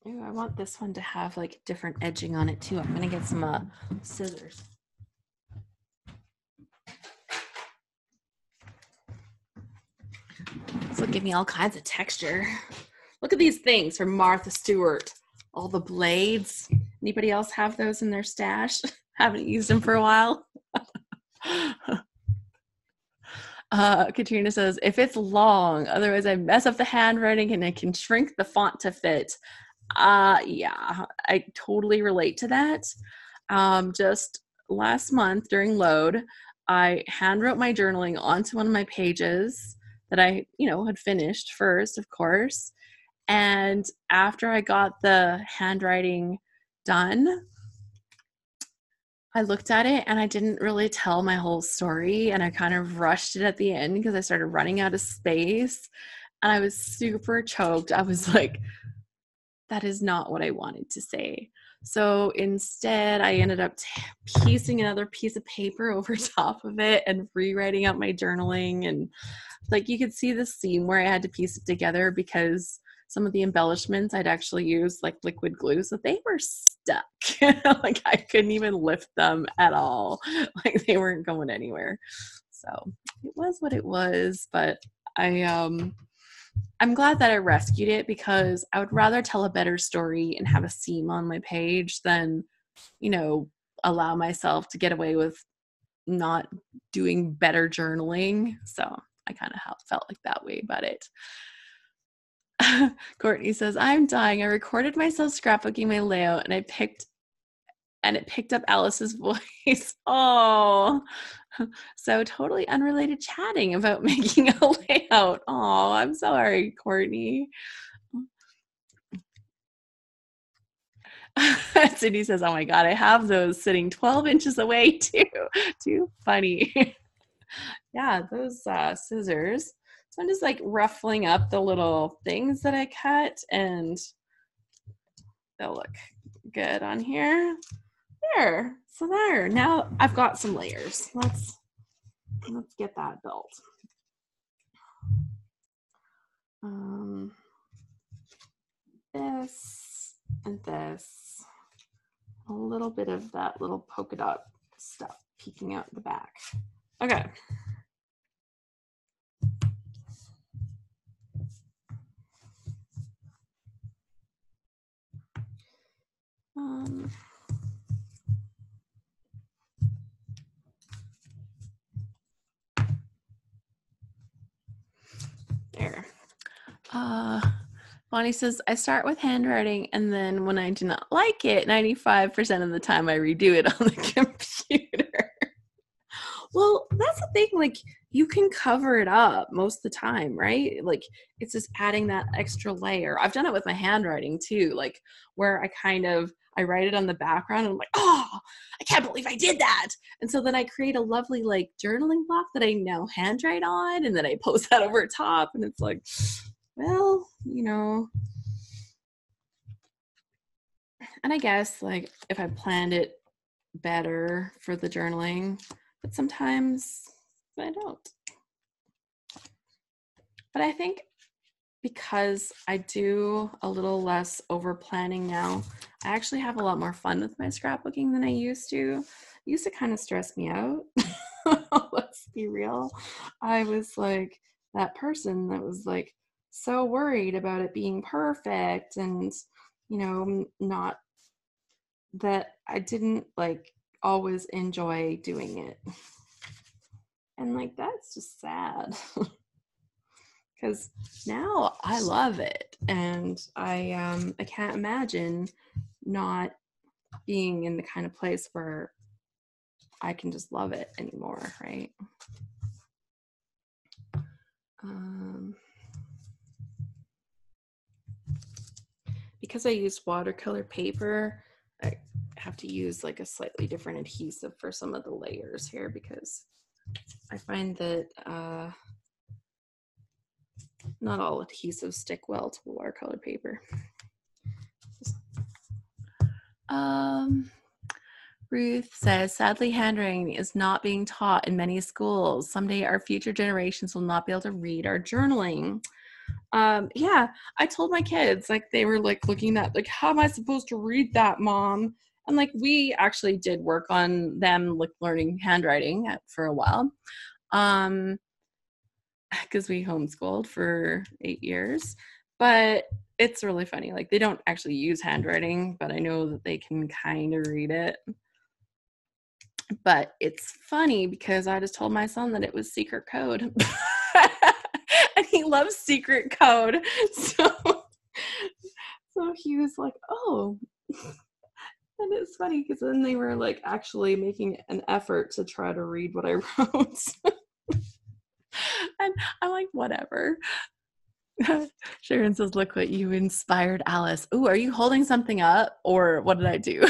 [SPEAKER 1] Ooh, I want this one to have like different edging on it too. I'm gonna get some scissors. This will give me all kinds of texture. Look at these things from Martha Stewart. All the blades. Anybody else have those in their stash? Haven't used them for a while. Katrina says, if it's long, otherwise I mess up the handwriting and I can shrink the font to fit. Yeah, I totally relate to that. Just last month during load, I handwrote my journaling onto one of my pages that I, had finished first, of course. And after I got the handwriting done, I looked at it and I didn't really tell my whole story, and I kind of rushed it at the end because I started running out of space and I was super choked. I was like, that is not what I wanted to say. So instead, I ended up piecing another piece of paper over top of it and rewriting out my journaling. And like, you could see the seam where I had to piece it together because some of the embellishments I'd actually used like liquid glue, so they were stuck. Like, I couldn't even lift them at all. Like, they weren't going anywhere. So it was what it was, but I'm glad that I rescued it, because I would rather tell a better story and have a seam on my page than, allow myself to get away with not doing better journaling. So I kind of felt like that way about it. Courtney says, I'm dying. I recorded myself scrapbooking my layout and it picked up Alice's voice. Oh, so totally unrelated chatting about making a layout. Oh, I'm sorry, Courtney. Cindy says, oh my God, I have those sitting 12 inches away too. Too funny. Yeah, those scissors. So I'm just like ruffling up the little things that I cut, and they'll look good on here. There. So there. Now I've got some layers. Let's get that built. This and this. A little bit of that little polka dot stuff peeking out the back. Okay. There. Bonnie says, I start with handwriting, and then when I do not like it, 95% of the time I redo it on the computer. Well, that's the thing. Like, you can cover it up most of the time, right? Like, it's just adding that extra layer. I've done it with my handwriting too, like where I write it on the background and I'm like, oh, I can't believe I did that. And so then I create a lovely like journaling block that I now handwrite on, and then I post that over top, and it's like, well, and I guess like if I planned it better for the journaling, but sometimes I don't. But I think because I do a little less over planning now, I actually have a lot more fun with my scrapbooking than I used to. It used to kind of stress me out. Let's be real. I was like that person that was like so worried about it being perfect, and not that I didn't like always enjoy doing it. And like, that's just sad. Because now I love it, and I can't imagine not being in the kind of place where I can just love it anymore, right? Because I use watercolor paper, I have to use like a slightly different adhesive for some of the layers here, because I find that not all adhesives stick well to watercolor paper. Ruth says, sadly, handwriting is not being taught in many schools. Someday our future generations will not be able to read our journaling. Yeah, I told my kids, like, they were like looking at like, how am I supposed to read that, Mom? And like, we actually did work on them like learning handwriting for a while. Because we homeschooled for 8 years, but it's really funny. Like, they don't actually use handwriting, but I know that they can kind of read it. But it's funny because I just told my son that it was secret code. And he loves secret code. So he was like, oh. And it's funny because then they were like actually making an effort to try to read what I wrote. And I'm like, whatever. Sharon says, look what you inspired Alice. Ooh, are you holding something up or what did I do?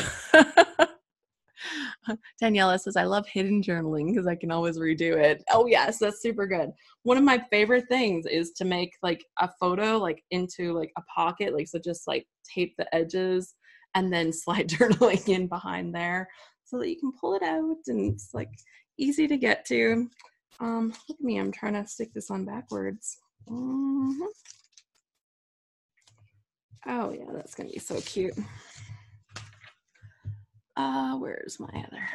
[SPEAKER 1] Daniela says, I love hidden journaling because I can always redo it. Oh yes, that's super good. One of my favorite things is to make like a photo like into like a pocket, like so just like tape the edges and then slide journaling in behind there so that you can pull it out and it's like easy to get to. Look at me, I'm trying to stick this on backwards. Mm-hmm. Oh yeah, that's gonna be so cute. Where's my other?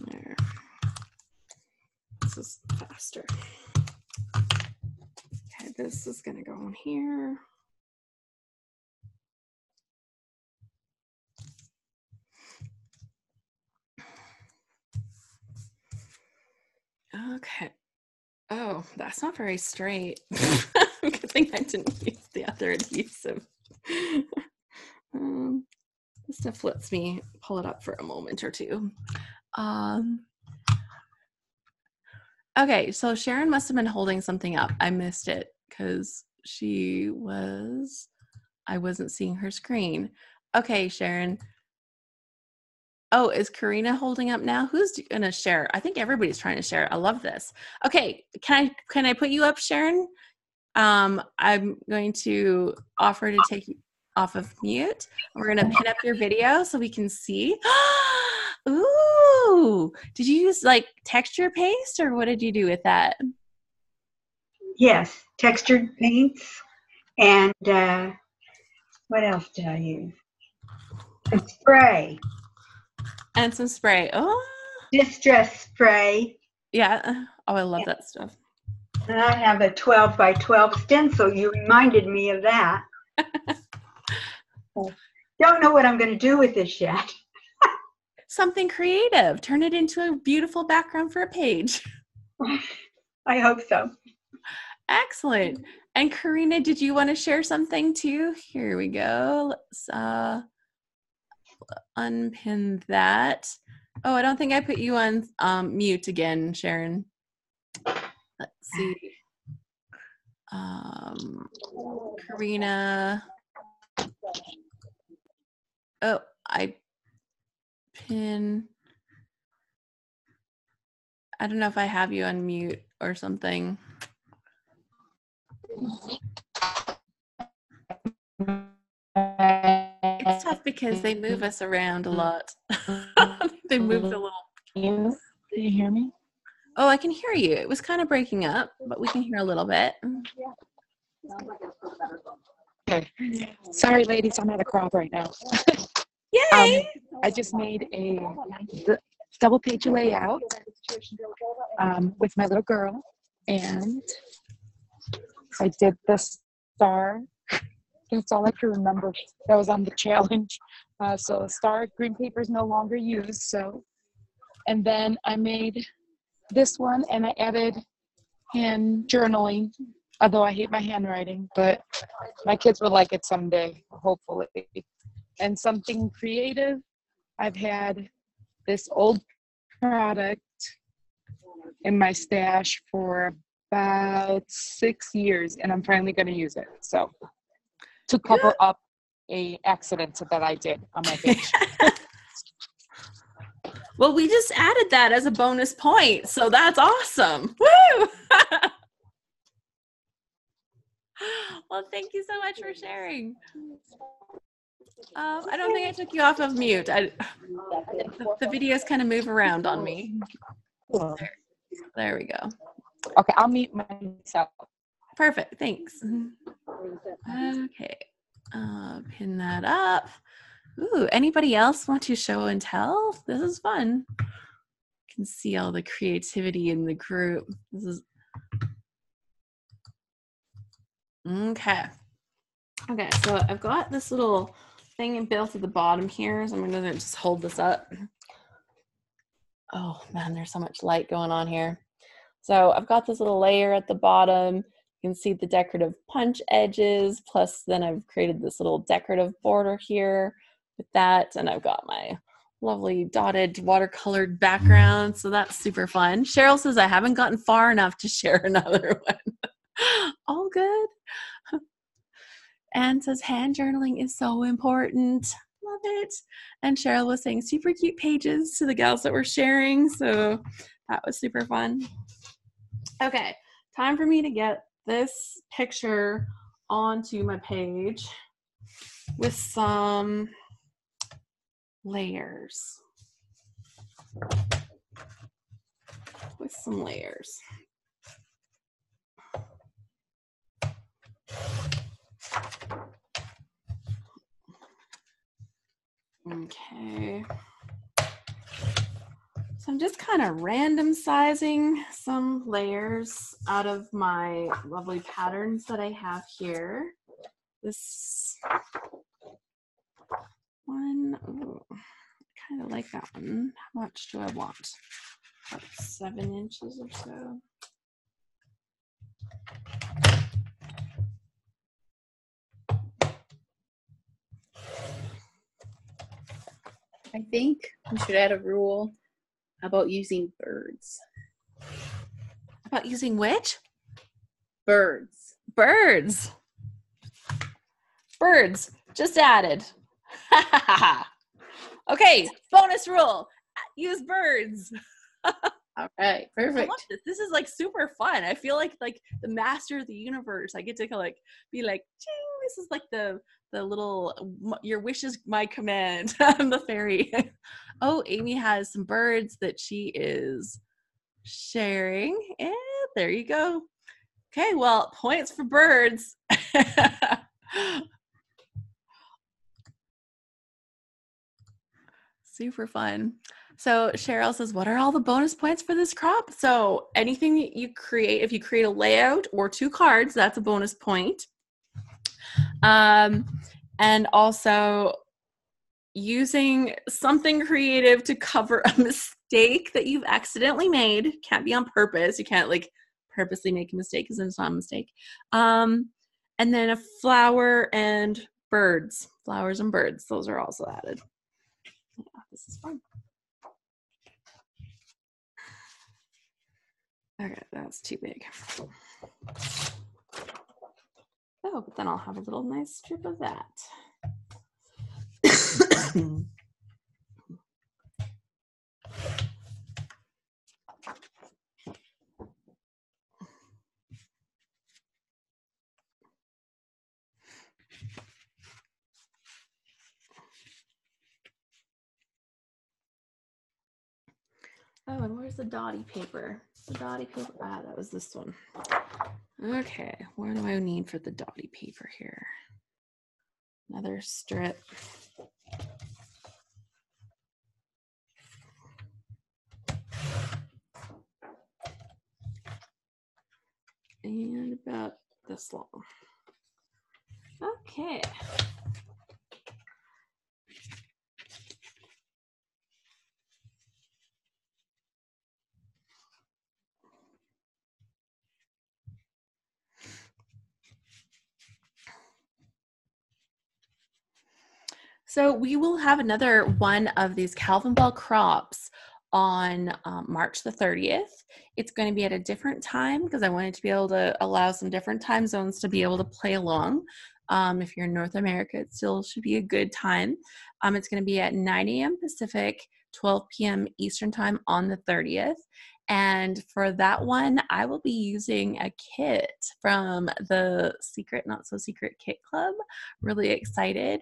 [SPEAKER 1] There. This is faster. Okay, this is gonna go on here. Okay. Oh, that's not very straight. Good thing I didn't use the other adhesive. This stuff lets me pull it up for a moment or two. Okay, so Sharon must have been holding something up. I missed it because I wasn't seeing her screen. Okay, Sharon. Oh, is Karina holding up now? Who's gonna share? I think everybody's trying to share. I love this. Okay, can I put you up, Sharon? I'm going to offer to take you off of mute. We're gonna pin up your video so we can see. Ooh, did you use like texture paste or what did you do with that?
[SPEAKER 3] Yes, textured paints and what else did I use? And spray.
[SPEAKER 1] And some spray. Oh,
[SPEAKER 3] Distress spray.
[SPEAKER 1] yeah. Oh, I love that stuff.
[SPEAKER 3] And I have a 12 by 12 stencil. You reminded me of that. Don't know what I'm going to do with this yet.
[SPEAKER 1] Something creative. Turn it into a beautiful background for a page.
[SPEAKER 3] I hope so.
[SPEAKER 1] Excellent. And Karina, did you want to share something too? Here we go. Let's unpin that. Oh, I don't think I put you on mute again, Sharon. Let's see. Karina. Oh, I don't know if I have you on mute or something. It's tough because they move us around a lot. They moved a little.
[SPEAKER 4] Can you hear me?
[SPEAKER 1] Oh, I can hear you. It was kind of breaking up, but we can hear a little bit.
[SPEAKER 4] Okay. Sorry, ladies, I'm at a crop right now.
[SPEAKER 1] Yay!
[SPEAKER 4] I just made a double page layout with my little girl, and I did the star. That's all I can remember. That was on the challenge. So star green paper is no longer used. So, and then I made this one, and I added hand journaling. Although I hate my handwriting, but my kids will like it someday, hopefully. And something creative. I've had this old product in my stash for about 6 years, and I'm finally going to use it. So, to cover up a accident that I did on my page.
[SPEAKER 1] Well, we just added that as a bonus point, so that's awesome. Woo! Well, thank you so much for sharing. I don't think I took you off of mute. The videos kind of move around on me. There we go.
[SPEAKER 4] Okay, I'll mute myself.
[SPEAKER 1] Perfect, thanks. Okay, pin that up. Ooh, anybody else want to show and tell? This is fun. You can see all the creativity in the group. This is okay. Okay, so I've got this little thing built at the bottom here, so I'm gonna just hold this up. Oh man, there's so much light going on here. So I've got this little layer at the bottom. You can see the decorative punch edges, plus then I've created this little decorative border here with that, and I've got my lovely dotted watercolored background, so that's super fun. Cheryl says I haven't gotten far enough to share another one. All good. Anne says hand journaling is so important. Love it. And Cheryl was saying super cute pages to the gals that were sharing, so that was super fun. Okay, time for me to get this picture onto my page with some layers. Okay. So I'm just kind of random sizing some layers out of my lovely patterns that I have here. This one, ooh, I kind of like that one. How much do I want? About 7 inches or so.
[SPEAKER 5] I think we should add a rule about using birds.
[SPEAKER 1] About using which?
[SPEAKER 5] Birds.
[SPEAKER 1] Birds. Birds. Just added. Okay, bonus rule. Use birds.
[SPEAKER 5] All right, perfect.
[SPEAKER 1] I love this. This is like super fun. I feel like the master of the universe. I get to like be like, ching, this is like the little your wish is my command. I'm the fairy. Oh, Amy has some birds that she is sharing. And there you go. Okay, well, points for birds. Super fun. So Cheryl says, what are all the bonus points for this crop? So anything that you create, if you create a layout or 2 cards, that's a bonus point. And also using something creative to cover a mistake that you've accidentally made. Can't be on purpose. You can't like purposely make a mistake because it's not a mistake. And then a flower and birds. Flowers and birds. Those are also added. Yeah, this is fun. Okay, that's too big. Oh, but then I'll have a little nice strip of that. Oh, and where's the dotty paper? The dotty paper, that was this one. Okay, what do I need for the dotty paper here? Another strip. And about this long. Okay. So we will have another one of these Calvinball crops on March the 30th. It's going to be at a different time because I wanted to be able to allow some different time zones to be able to play along. If you're in North America, it still should be a good time. It's going to be at 9 a.m. Pacific, 12 p.m. Eastern time on the 30th. And for that one, I will be using a kit from the Secret Not So Secret Kit Club. Really excited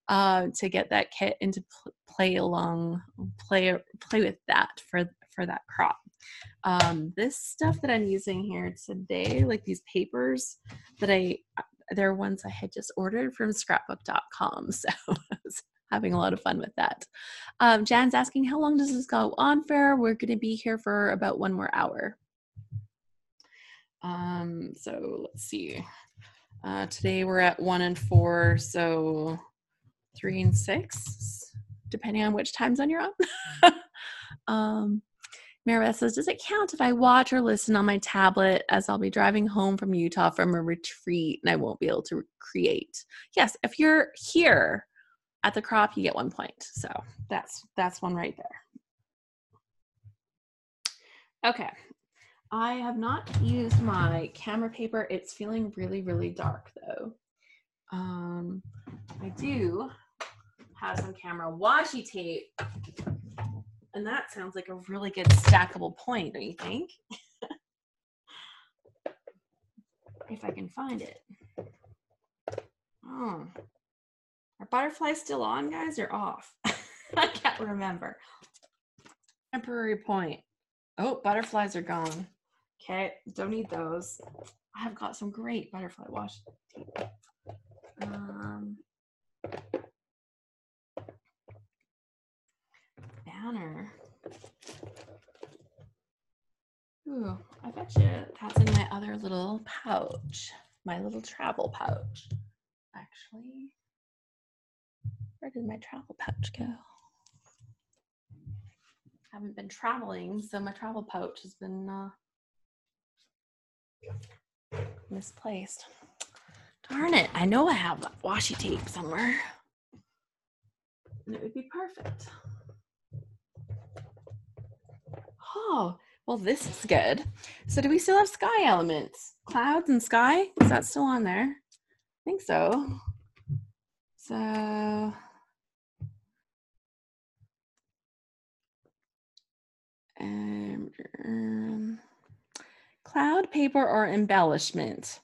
[SPEAKER 1] to get that kit and to play with that for that crop. This stuff that I'm using here today, like these papers that they're ones I had just ordered from scrapbook.com. So I was having a lot of fun with that. Jan's asking, how long does this go on for? We're going to be here for about 1 more hour. So let's see. Today we're at 1 and 4, so 3 and 6, depending on which time zone you're on. Maribeth says, does it count if I watch or listen on my tablet, as I'll be driving home from Utah from a retreat and I won't be able to create? Yes, if you're here at the crop, you get 1 point. So that's one right there. Okay. I have not used my camera paper. It's feeling really, really dark though. I do have some camera washi tape, and that sounds like a really good stackable point, don't you think? If I can find it. Oh, are butterflies still on, guys, or off? I can't remember. Temporary point. Oh, butterflies are gone. Okay, don't need those. I have got some great butterfly washi tape. Banner. Ooh, I bet you that's in my other little pouch, my little travel pouch. Actually, where did my travel pouch go? Haven't been traveling, so my travel pouch has been misplaced. Darn it, I know I have washi tape somewhere. And it would be perfect. Oh, well, this is good. So do we still have sky elements? Clouds and sky? Is that still on there? I think so. So cloud paper or embellishment.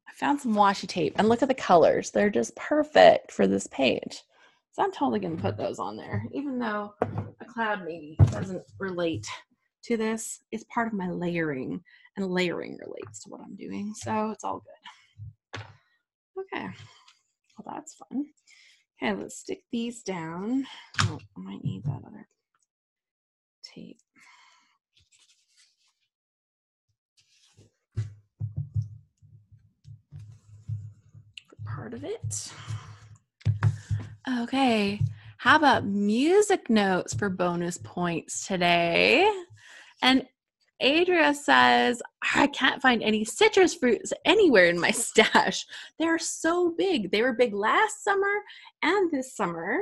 [SPEAKER 1] I found some washi tape, and look at the colors. They're just perfect for this page. So I'm totally going to put those on there, even though a cloud maybe doesn't relate to this. It's part of my layering, and layering relates to what I'm doing. So it's all good. Okay. Well, that's fun. Okay, let's stick these down. Oh, I might need that other tape. Part of it. Okay, how about music notes for bonus points today? And Adria says, I can't find any citrus fruits anywhere in my stash. They're so big. They were big last summer and this summer.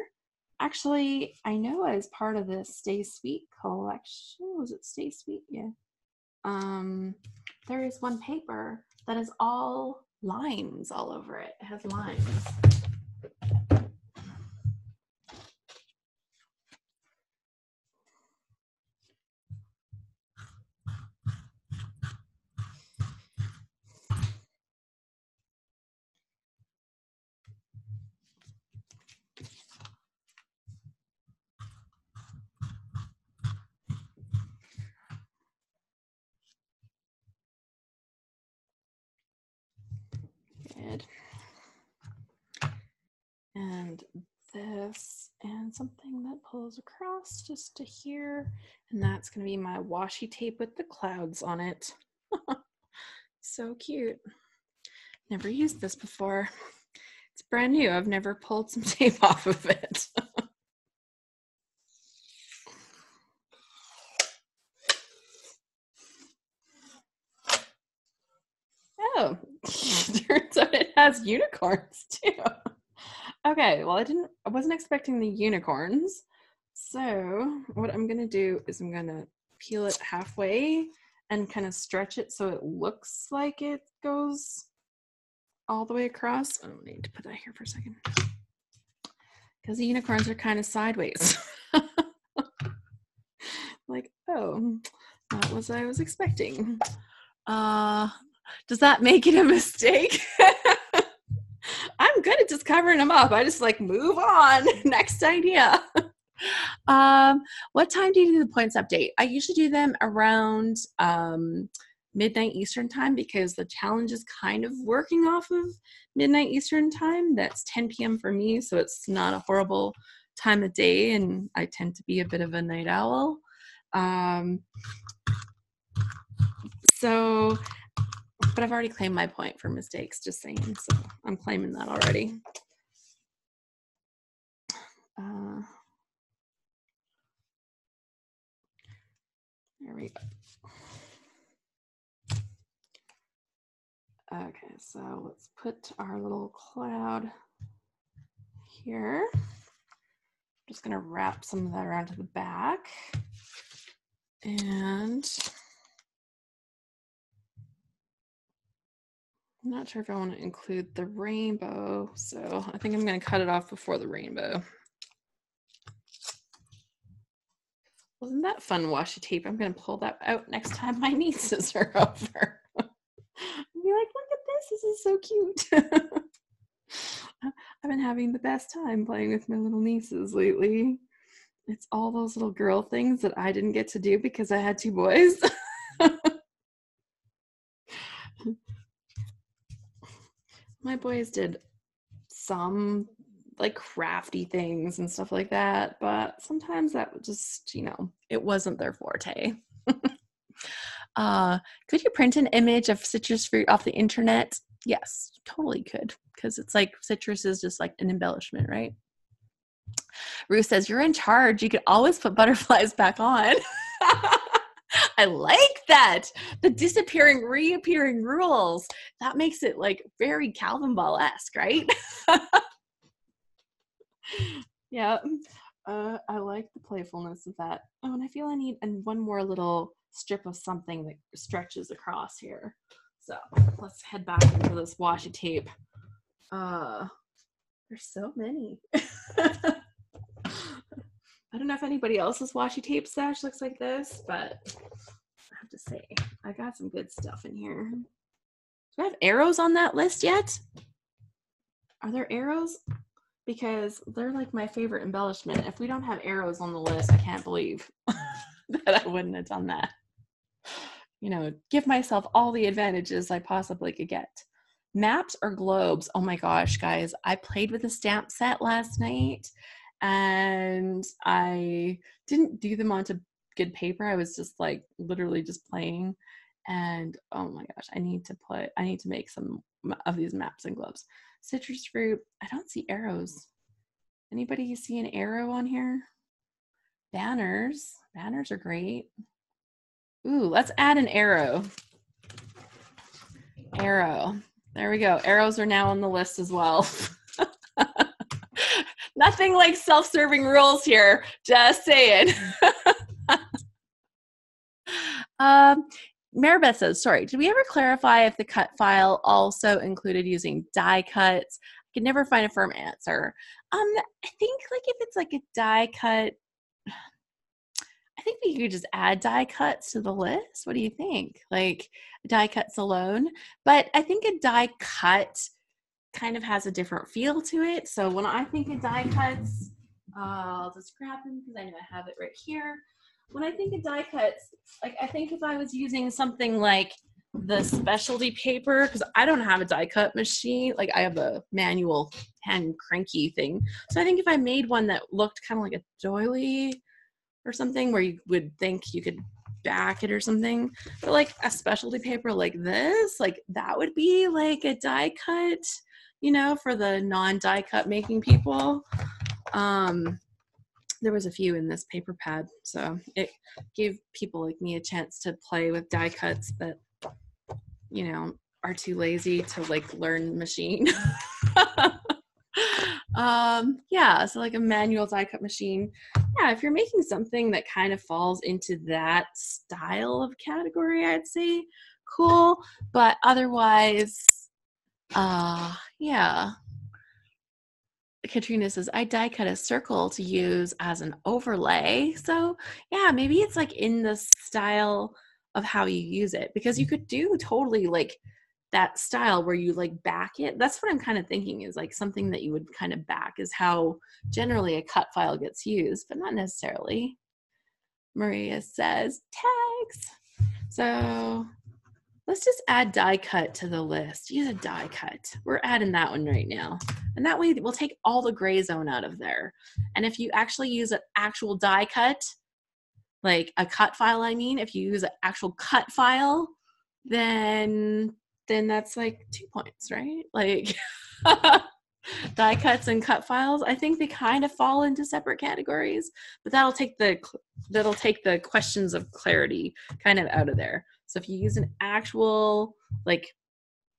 [SPEAKER 1] Actually, I know as part of the Stay Sweet collection. Was it Stay Sweet? Yeah. There is one paper that is all limes all over it. It has limes. Good. And this, and something that pulls across just to here, and that's going to be my washi tape with the clouds on it. So cute. Never used this before. It's brand new. I've never pulled some tape off of it. Oh, turns out it has unicorns too. Okay, well, I wasn't expecting the unicorns. So what I'm gonna do is I'm gonna peel it halfway and kind of stretch it so it looks like it goes all the way across. I don't need to put that here for a second, because the unicorns are kind of sideways. Like, oh, not what I was expecting. Does that make it a mistake? I'm good at just covering them up. I just like move on. Next idea. What time do you do the points update? I usually do them around midnight Eastern time, because the challenge is kind of working off of midnight Eastern time. That's 10 p.m. for me, so it's not a horrible time of day, and I tend to be a bit of a night owl. So But I've already claimed my point for mistakes, just saying. So I'm claiming that already. There we go. Okay, so let's put our little cloud here. I'm just gonna wrap some of that around to the back. And I'm not sure if I want to include the rainbow, so I think I'm gonna cut it off before the rainbow. Wasn't that fun washi tape? I'm gonna pull that out next time my nieces are over. Be like, look at this, this is so cute. I've been having the best time playing with my little nieces lately. It's all those little girl things that I didn't get to do because I had 2 boys. My boys did some like crafty things and stuff like that, but sometimes that would just, you know, it wasn't their forte. Could you print an image of citrus fruit off the internet? Yes, totally could, because it's like citrus is just like an embellishment, right? Ruth says, you're in charge. You could always put butterflies back on. I like that. The disappearing, reappearing rules. That makes it like very Calvinball-esque, right? Yeah. I like the playfulness of that. Oh, and I feel I need one more little strip of something that stretches across here. So let's head back into this washi tape. There's so many. I don't know if anybody else's washi tape stash looks like this, but I have to say, I got some good stuff in here. Do I have arrows on that list yet? Are there arrows? Because they're like my favorite embellishment. If we don't have arrows on the list, I can't believe that I wouldn't have done that. You know, give myself all the advantages I possibly could get. Maps or globes? Oh my gosh, guys. I played with a stamp set last night and I didn't do them onto good paper. I was just like literally just playing. And oh my gosh, I need to make some of these maps and globes. Citrus fruit. I don't see arrows. Anybody see an arrow on here? Banners. Banners are great. Ooh, let's add an arrow. Arrow. There we go. Arrows are now on the list as well. Nothing like self-serving rules here. Just saying. Maribeth says, sorry, did we ever clarify if the cut file also included using die cuts? I could never find a firm answer. I think like if it's like a die cut, I think we could just add die cuts to the list. What do you think? Like die cuts alone? But I think a die cut kind of has a different feel to it. So when I think of die cuts, I'll just grab them because I know I have it right here. When I think of die cuts, like I think if I was using something like the specialty paper, because I don't have a die cut machine, like I have a manual hand cranky thing. So I think if I made one that looked kind of like a doily or something where you would think you could back it or something, but like a specialty paper like this, like that would be like a die cut, you know, for the non-die cut making people. There was a few in this paper pad, so it gave people like me a chance to play with die cuts that, you know, are too lazy to like learn machine. Yeah, so like a manual die cut machine. Yeah, if you're making something that kind of falls into that style of category, I'd say cool, but otherwise, yeah. Katrina says, I die cut a circle to use as an overlay. So yeah, maybe it's like in the style of how you use it, because you could do totally like that style where you like back it. That's what I'm kind of thinking is like something that you would kind of back is how generally a cut file gets used, but not necessarily. Maria says, tags. So let's just add die cut to the list. Use a die cut. We're adding that one right now. And that way we'll take all the gray zone out of there. And if you actually use an actual die cut, like a cut file, I mean, if you use an actual cut file, then then that's like 2 points, right? Like die cuts and cut files, I think they kind of fall into separate categories, but that'll take the questions of clarity kind of out of there. So if you use an actual like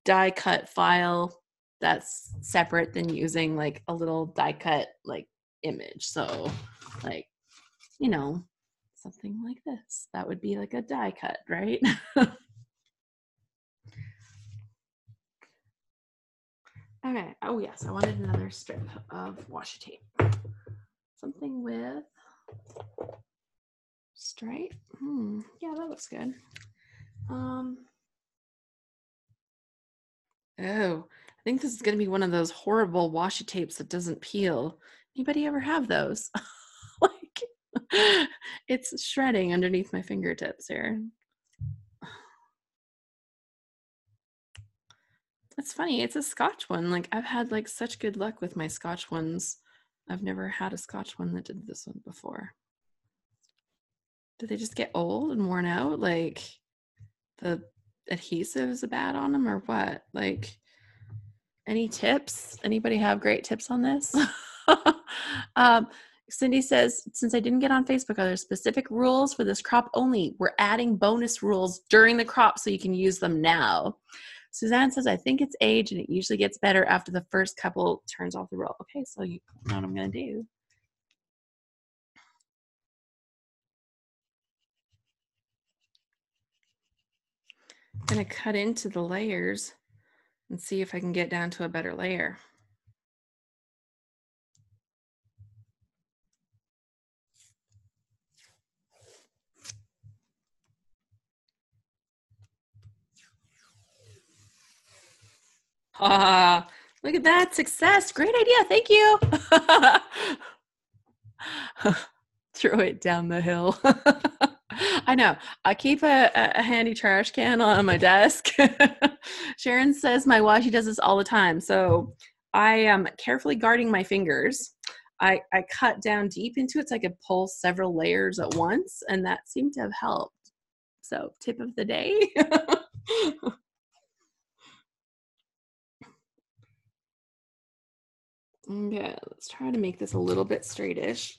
[SPEAKER 1] die cut file, that's separate than using like a little die cut like image. So like, you know, something like this, that would be like a die cut, right? Okay. Oh yes, I wanted another strip of washi tape. Something with stripe. Yeah, that looks good. Oh, I think this is gonna be one of those horrible washi tapes that doesn't peel. Anybody ever have those? Like, it's shredding underneath my fingertips here. It's funny, it's a Scotch one. Like, I've had like such good luck with my Scotch ones. I've never had a Scotch one that did this one before. Did they just get old and worn out? Like, the adhesives are bad on them or what? Like, any tips? Anybody have great tips on this? Cindy says, since I didn't get on Facebook, are there specific rules for this crop only? We're adding bonus rules during the crop so you can use them now. Suzanne says, I think it's age and it usually gets better after the first couple turns off the roll. Okay, so you know what I'm going to do. I'm going to cut into the layers and see if I can get down to a better layer. Ah, look at that success. Great idea. Thank you. Throw it down the hill. I know. I keep a handy trash can on my desk. Sharon says my washi does this all the time. So I am carefully guarding my fingers. I cut down deep into it so I could pull several layers at once, and that seemed to have helped. So tip of the day. Okay, let's try to make this a little bit straightish.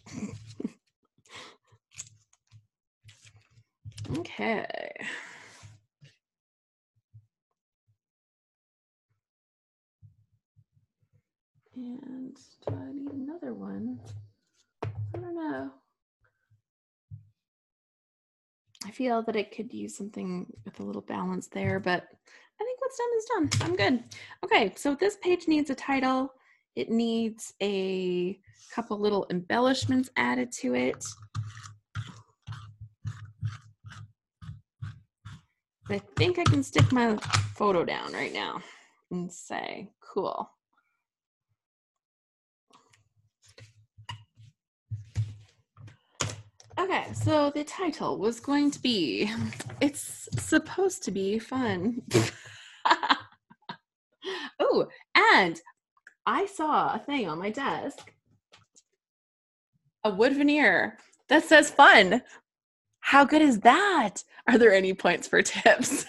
[SPEAKER 1] Okay. And do I need another one? I don't know. I feel that it could use something with a little balance there, but I think what's done is done. I'm good. Okay, so this page needs a title. It needs a couple little embellishments added to it. I think I can stick my photo down right now and say, cool. Okay, so the title was going to be, it's supposed to be fun. Oh, and I saw a thing on my desk, a wood veneer that says fun. How good is that? Are there any points for tips?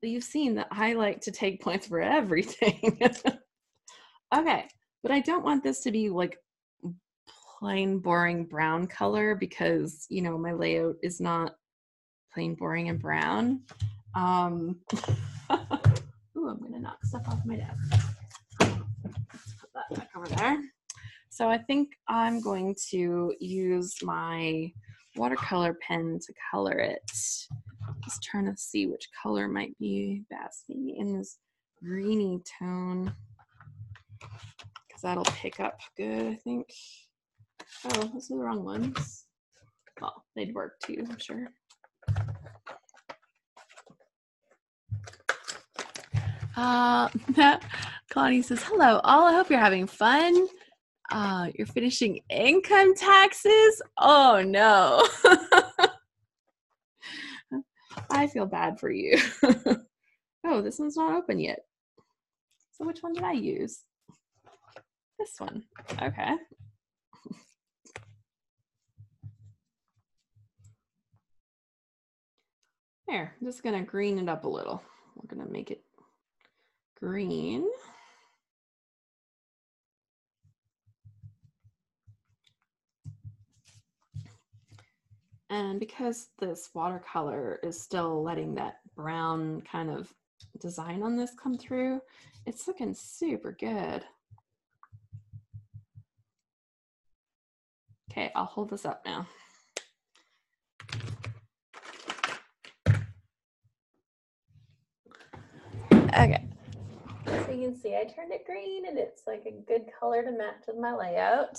[SPEAKER 1] You've seen that I like to take points for everything. Okay, but I don't want this to be like plain boring brown color because, you know, my layout is not plain boring and brown. Ooh, I'm gonna knock stuff off my desk. Let's put that back over there. So I think I'm going to use my watercolor pen to color it. Just trying to see which color might be best. Maybe in this greeny tone, because that'll pick up good, I think. Oh, those are the wrong ones. Well, they'd work too, I'm sure. Connie says, hello all, I hope you're having fun. You're finishing income taxes? Oh no. I feel bad for you. Oh, this one's not open yet. So which one did I use? This one. Okay. There, I'm just gonna green it up a little. We're gonna make it green. And because this watercolor is still letting that brown kind of design on this come through, it's looking super good. Okay, I'll hold this up now. Okay, so you can see I turned it green and it's like a good color to match with my layout.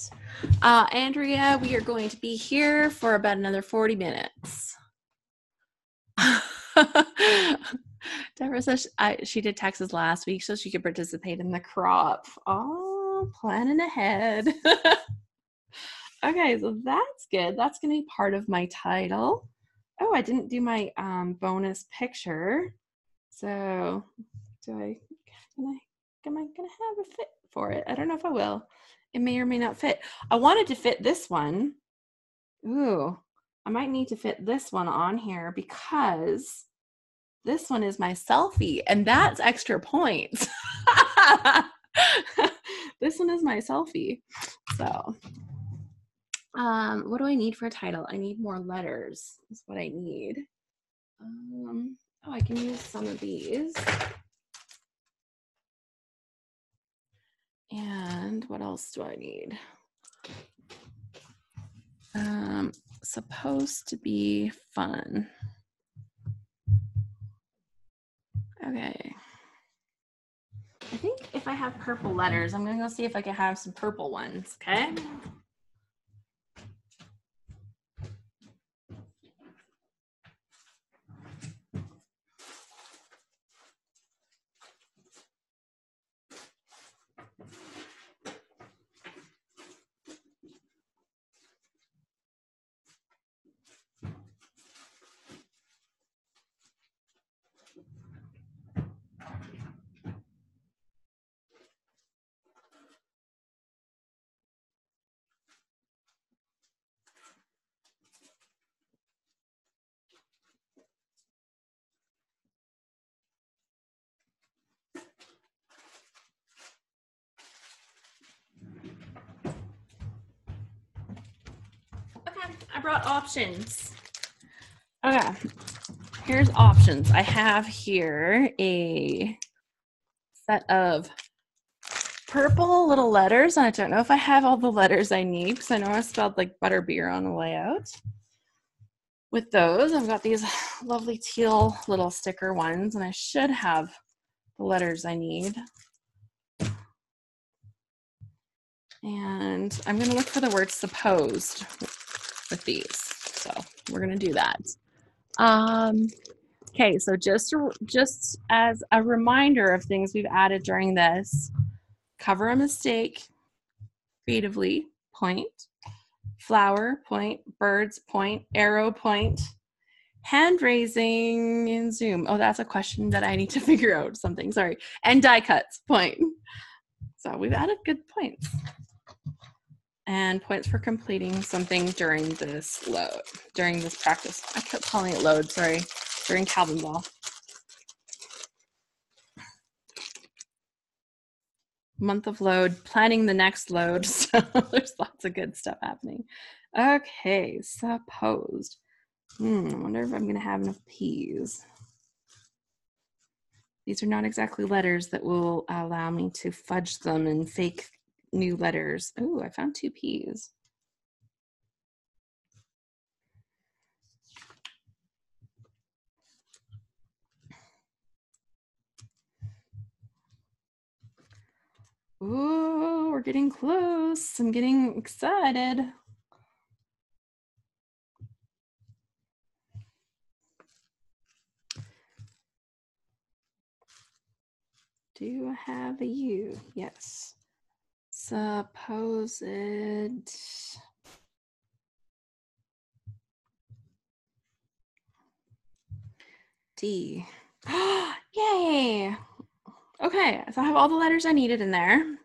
[SPEAKER 1] Andrea, we are going to be here for about another 40 minutes. Deborah says she did taxes last week so she could participate in the crop. Oh, planning ahead. Okay, so that's good. That's going to be part of my title. Oh, I didn't do my bonus picture. So am I gonna have a fit for it? I don't know if I will. It may or may not fit. I wanted to fit this one. Ooh, I might need to fit this one on here because this one is my selfie and that's extra points. This one is my selfie. So what do I need for a title? I need more letters is what I need. Oh, I can use some of these. And what else do I need? Supposed to be fun. Okay. I think if I have purple letters, I'm gonna go see if I can have some purple ones, okay? Okay, I brought options. Okay, here's options. I have here a set of purple little letters, and I don't know if I have all the letters I need because I know I spelled like butterbeer on the layout. With those, I've got these lovely teal little sticker ones, and I should have the letters I need. And I'm going to look for the word supposed with these. So we're going to do that. Okay, so just as a reminder of things we've added during this, cover a mistake, creatively, point, flower, point, birds, point, arrow, point, hand raising in Zoom. Oh, that's a question that I need to figure out something, sorry. And die cuts, point. So we've added good points. And points for completing something during this load, during this practice. I kept calling it load, sorry, during Calvinball. Month of load, planning the next load. So there's lots of good stuff happening. Okay, supposed. I wonder if I'm gonna have enough P's. These are not exactly letters that will allow me to fudge them and fake new letters. Oh, I found 2 P's. Ooh, we're getting close. I'm getting excited. Do I have a U? Yes. Supposed D. Yay! Okay, so I have all the letters I needed in there.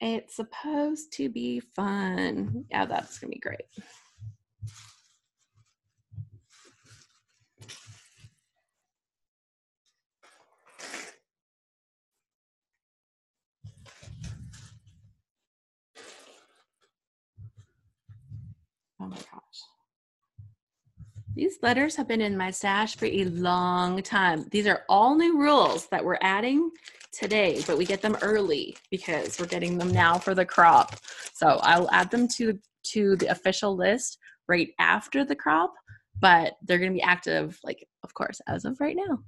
[SPEAKER 1] It's supposed to be fun. Yeah, that's gonna be great. These letters have been in my stash for a long time. These are all new rules that we're adding today, but we get them early because we're getting them now for the crop. So I'll add them to the official list right after the crop, but they're going to be active, like, of course, as of right now.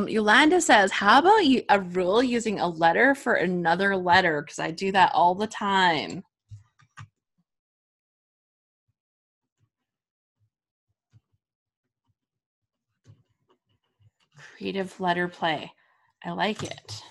[SPEAKER 1] Yolanda says, how about a rule using a letter for another letter? Because I do that all the time. Creative letter play. I like it.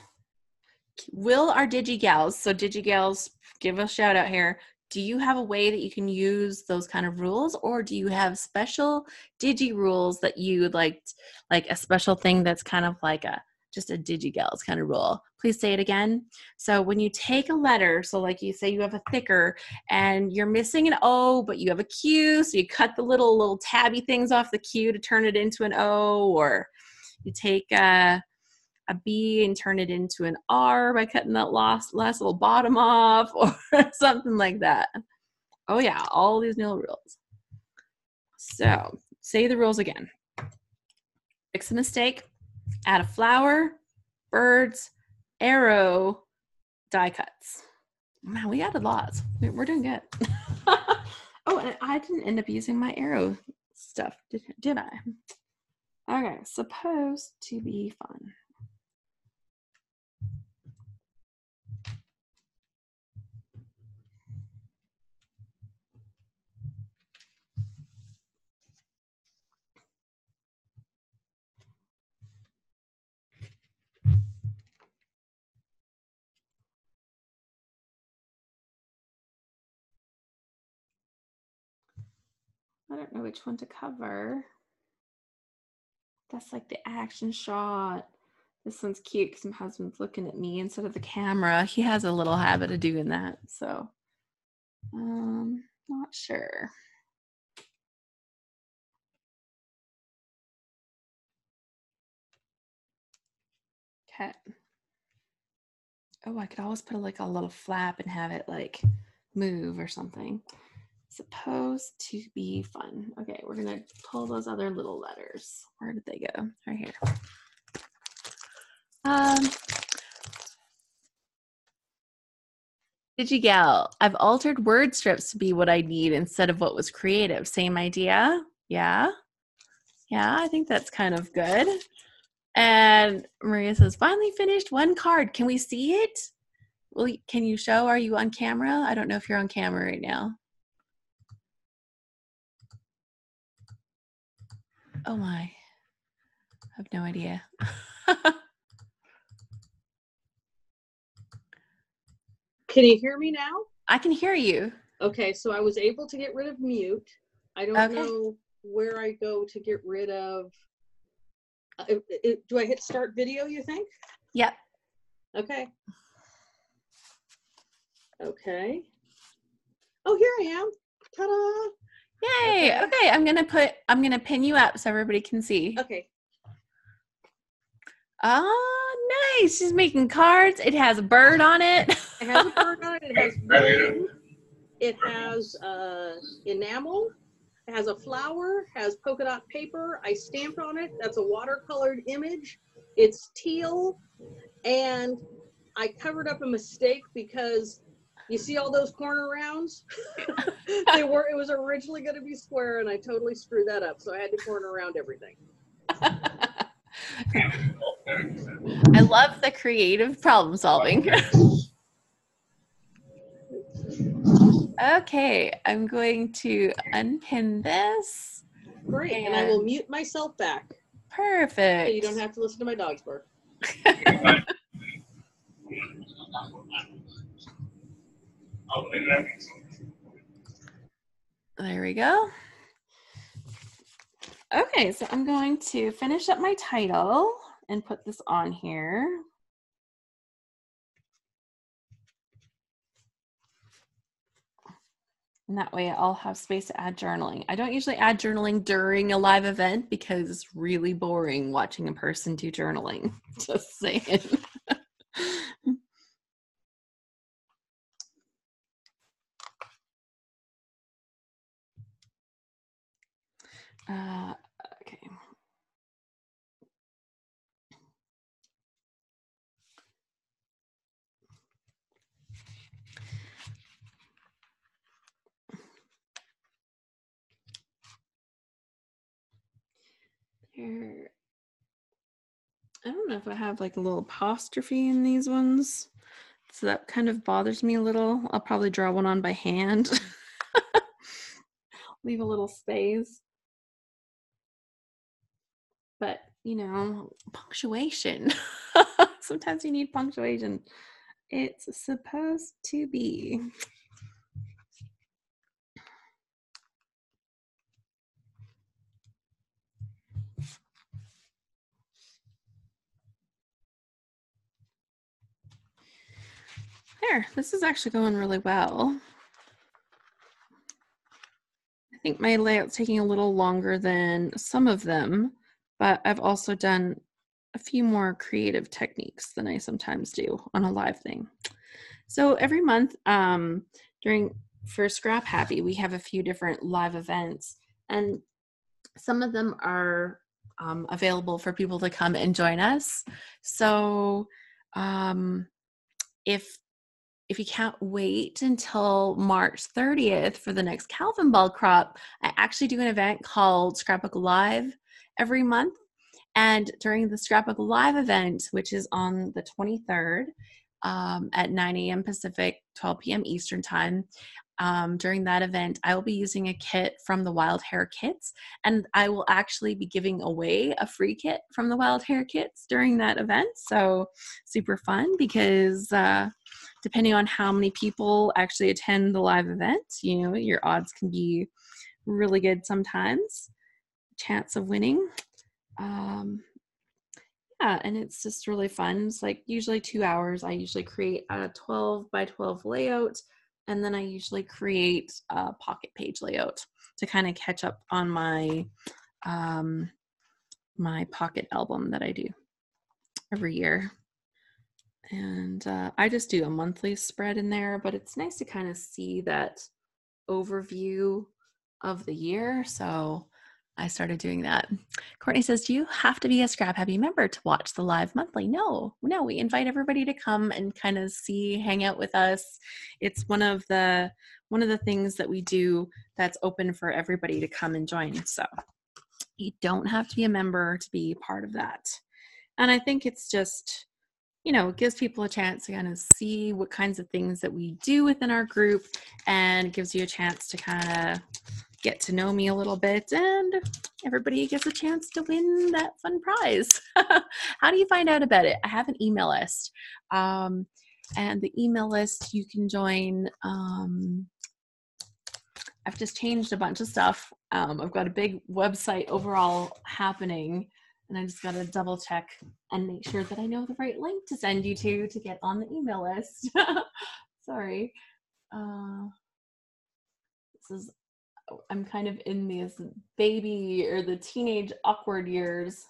[SPEAKER 1] Will our digigals, so digigals, give a shout out here. Do you have a way that you can use those kind of rules, or do you have special digi rules that you would like a special thing that's kind of like just a digigals kind of rule? Please say it again. So when you take a letter, so like you say you have a thicker and you're missing an O, but you have a Q, so you cut the little tabby things off the Q to turn it into an O, or you take a B and turn it into an R by cutting that last little bottom off, or something like that. Oh yeah, all these new rules. So say the rules again. Fix a mistake, add a flower, birds, arrow, die cuts. Man, we added lots. We're doing good. Oh, and I didn't end up using my arrow stuff, did I? Okay, supposed to be fun. I don't know which one to cover. That's like the action shot. This one's cute because my husband's looking at me instead of the camera. He has a little habit of doing that. So, not sure. Okay. Oh, I could always put like a little flap and have it like move or something. Supposed to be fun. Okay, we're gonna pull those other little letters. Where did they go? Right here. Digigal, I've altered word strips to be what I need instead of what was creative. Same idea? Yeah. Yeah, I think that's kind of good. And Maria says, finally finished one card. Can we see it? Well, can you show? Are you on camera? I don't know if you're on camera right now. Oh my. I have no idea.
[SPEAKER 6] Can you hear me now?
[SPEAKER 1] I can hear you.
[SPEAKER 6] Okay, so I was able to get rid of mute. I don't know where I go to get rid of. Do I hit start video, you think?
[SPEAKER 1] Yep.
[SPEAKER 6] Okay. Okay. Oh, here I am. Ta-da!
[SPEAKER 1] Yay. Okay, I'm gonna pin you up so everybody can see.
[SPEAKER 6] Okay.
[SPEAKER 1] Oh, nice. She's making cards. It has a bird on it.
[SPEAKER 6] It has a bird on it. It has wood. It has enamel. It has a flower. Has polka dot paper. I stamped on it. That's a watercolored image. It's teal. And I covered up a mistake because you see all those corner rounds? It was originally going to be square, and I totally screwed that up. So I had to corner around everything.
[SPEAKER 1] I love the creative problem solving. Okay, I'm going to unpin this.
[SPEAKER 6] Great, and I will mute myself back.
[SPEAKER 1] Perfect.
[SPEAKER 6] So you don't have to listen to my dogs bark.
[SPEAKER 1] There we go. Okay, so I'm going to finish up my title and put this on here. And that way I'll have space to add journaling. I don't usually add journaling during a live event because it's really boring watching a person do journaling. Just saying. Okay. Here. I don't know if I have like a little apostrophe in these ones. So that kind of bothers me a little. I'll probably draw one on by hand. Leave a little space. But, you know, punctuation. Sometimes you need punctuation. It's supposed to be. There, this is actually going really well. I think my layout's taking a little longer than some of them, but I've also done a few more creative techniques than I sometimes do on a live thing. So every month for ScrapHappy, we have a few different live events, and some of them are available for people to come and join us. So if you can't wait until March 30th for the next Calvinball crop, I actually do an event called Scrapbook Live every month. And during the Scrapbook Live event, which is on the 23rd at 9 a.m. Pacific, 12 p.m. Eastern Time, during that event, I will be using a kit from the Wild Hair Kits, and I will actually be giving away a free kit from the Wild Hair Kits during that event. So super fun, because depending on how many people actually attend the live event, you know, your odds can be really good sometimes. Chance of winning. Yeah, and it's just really fun. It's like usually 2 hours. I usually create a 12 by 12 layout, and then I usually create a pocket page layout to kind of catch up on my my pocket album that I do every year. And I just do a monthly spread in there, but it's nice to kind of see that overview of the year. So I started doing that. Courtney says, do you have to be a ScrapHappy member to watch the live monthly? No, we invite everybody to come and kind of hang out with us. It's one of the things that we do that's open for everybody to come and join. So you don't have to be a member to be part of that. And I think it's just, you know, it gives people a chance to kind of see what kinds of things that we do within our group, and gives you a chance to kind of get to know me a little bit, and everybody gets a chance to win that fun prize. How do you find out about it? I have an email list, and the email list you can join. I've just changed a bunch of stuff. I've got a big website overall happening, and I just got to double check and make sure that I know the right link to send you to get on the email list. Sorry. I'm kind of in these baby or the teenage awkward years.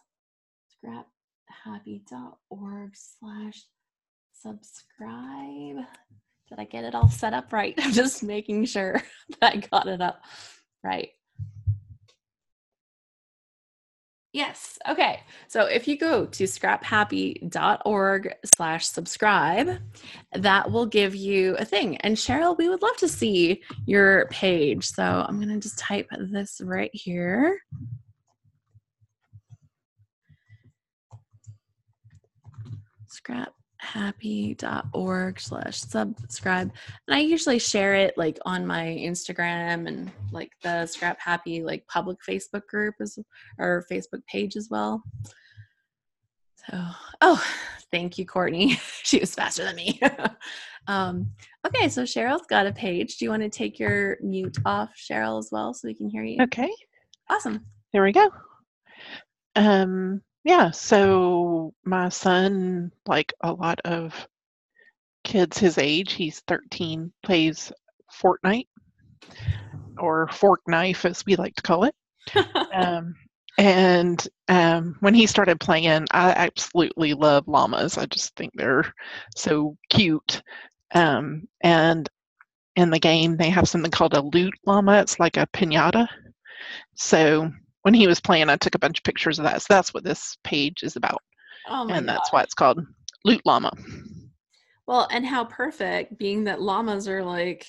[SPEAKER 1] ScrapHappy.org/subscribe. Did I get it all set up right? I'm just making sure that I got it up right. Yes. Okay. So if you go to ScrapHappy.org/subscribe, that will give you a thing. And Cheryl, we would love to see your page. So I'm going to just type this right here. ScrapHappy.org/subscribe. And I usually share it like on my Instagram and like the ScrapHappy like public Facebook group or Facebook page as well. So, oh, thank you, Courtney. She was faster than me. Okay, so Cheryl's got a page. Do you want to take your mute off, Cheryl, as well, so we can hear you?
[SPEAKER 2] Okay.
[SPEAKER 1] Awesome.
[SPEAKER 2] There we go. Yeah, so my son, like a lot of kids his age, he's 13, plays Fortnite, or fork knife as we like to call it. And when he started playing, I absolutely love llamas. I just think they're so cute. And in the game, they have something called a loot llama. It's like a piñata. So when he was playing, I took a bunch of pictures of that. So that's what this page is about.
[SPEAKER 1] Oh my
[SPEAKER 2] And
[SPEAKER 1] gosh.
[SPEAKER 2] that's why it's called Loot Llama.
[SPEAKER 1] Well, and how perfect, being that llamas are like,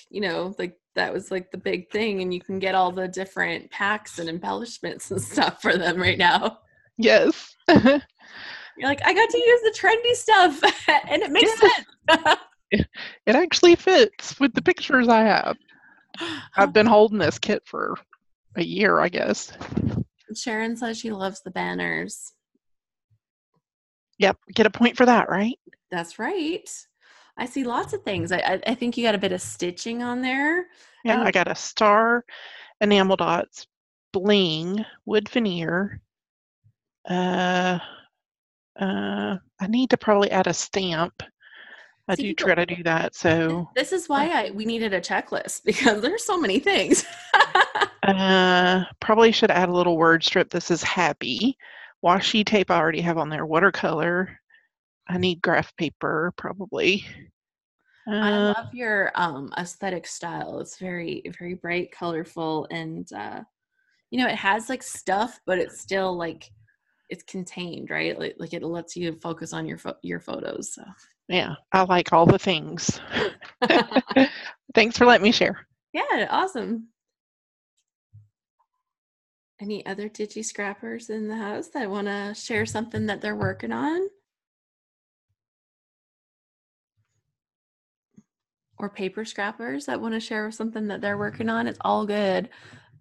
[SPEAKER 1] like that was like the big thing, and you can get all the different packs and embellishments and stuff for them right now.
[SPEAKER 2] Yes.
[SPEAKER 1] You're like, I got to use the trendy stuff, and it makes sense.
[SPEAKER 2] It actually fits with the pictures I have. I've been holding this kit for a year, I guess.
[SPEAKER 1] Sharon says she loves the banners.
[SPEAKER 2] Yep, get a point for that, right?
[SPEAKER 1] That's right. I see lots of things. I think you got a bit of stitching on there.
[SPEAKER 2] Yeah,
[SPEAKER 1] And
[SPEAKER 2] I got a star, enamel dots, bling, wood veneer. I need to probably add a stamp. I do try to do that. So
[SPEAKER 1] this is why we needed a checklist, because there's so many things.
[SPEAKER 2] probably should add a little word strip. This is happy. Washi tape I already have on there. Watercolor. I need graph paper probably.
[SPEAKER 1] I love your aesthetic style. It's very, very bright, colorful, and it has like stuff, but it's still like it's contained, right? Like it lets you focus on your photos. So.
[SPEAKER 2] Yeah, I like all the things. Thanks for letting me share.
[SPEAKER 1] Yeah, awesome. Any other digi scrappers in the house that want to share something that they're working on? Or paper scrappers that want to share something that they're working on? It's all good.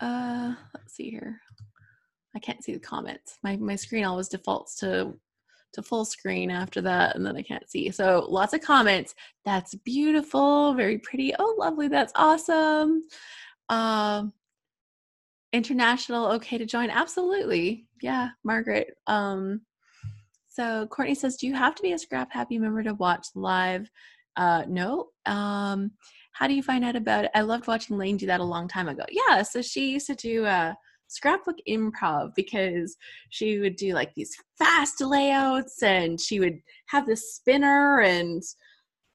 [SPEAKER 1] Let's see here. I can't see the comments. My screen always defaults to full screen after that, and then I can't see. So lots of comments. That's beautiful, very pretty. Oh, lovely. That's awesome. International, okay to join? Absolutely. Yeah, Margaret. So Courtney says, do you have to be a ScrapHappy member to watch live? No. How do you find out about it? I loved watching Lane do that a long time ago. Yeah, so she used to do scrapbook improv, because she would do like these fast layouts, and she would have this spinner, and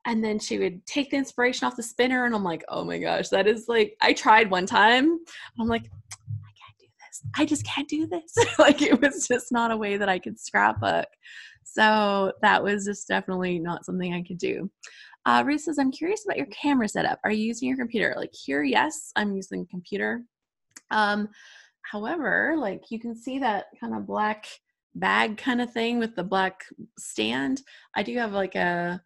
[SPEAKER 1] then she would take the inspiration off the spinner, and I'm like, oh my gosh, that is like, I tried one time. I'm like, I just can't do this. Like, it was just not a way that I could scrapbook. So that was just definitely not something I could do. Ruth says, I'm curious about your camera setup. Are you using your computer? Like here, yes, I'm using a computer. However, like you can see that kind of black bag kind of thing with the black stand. I do have like a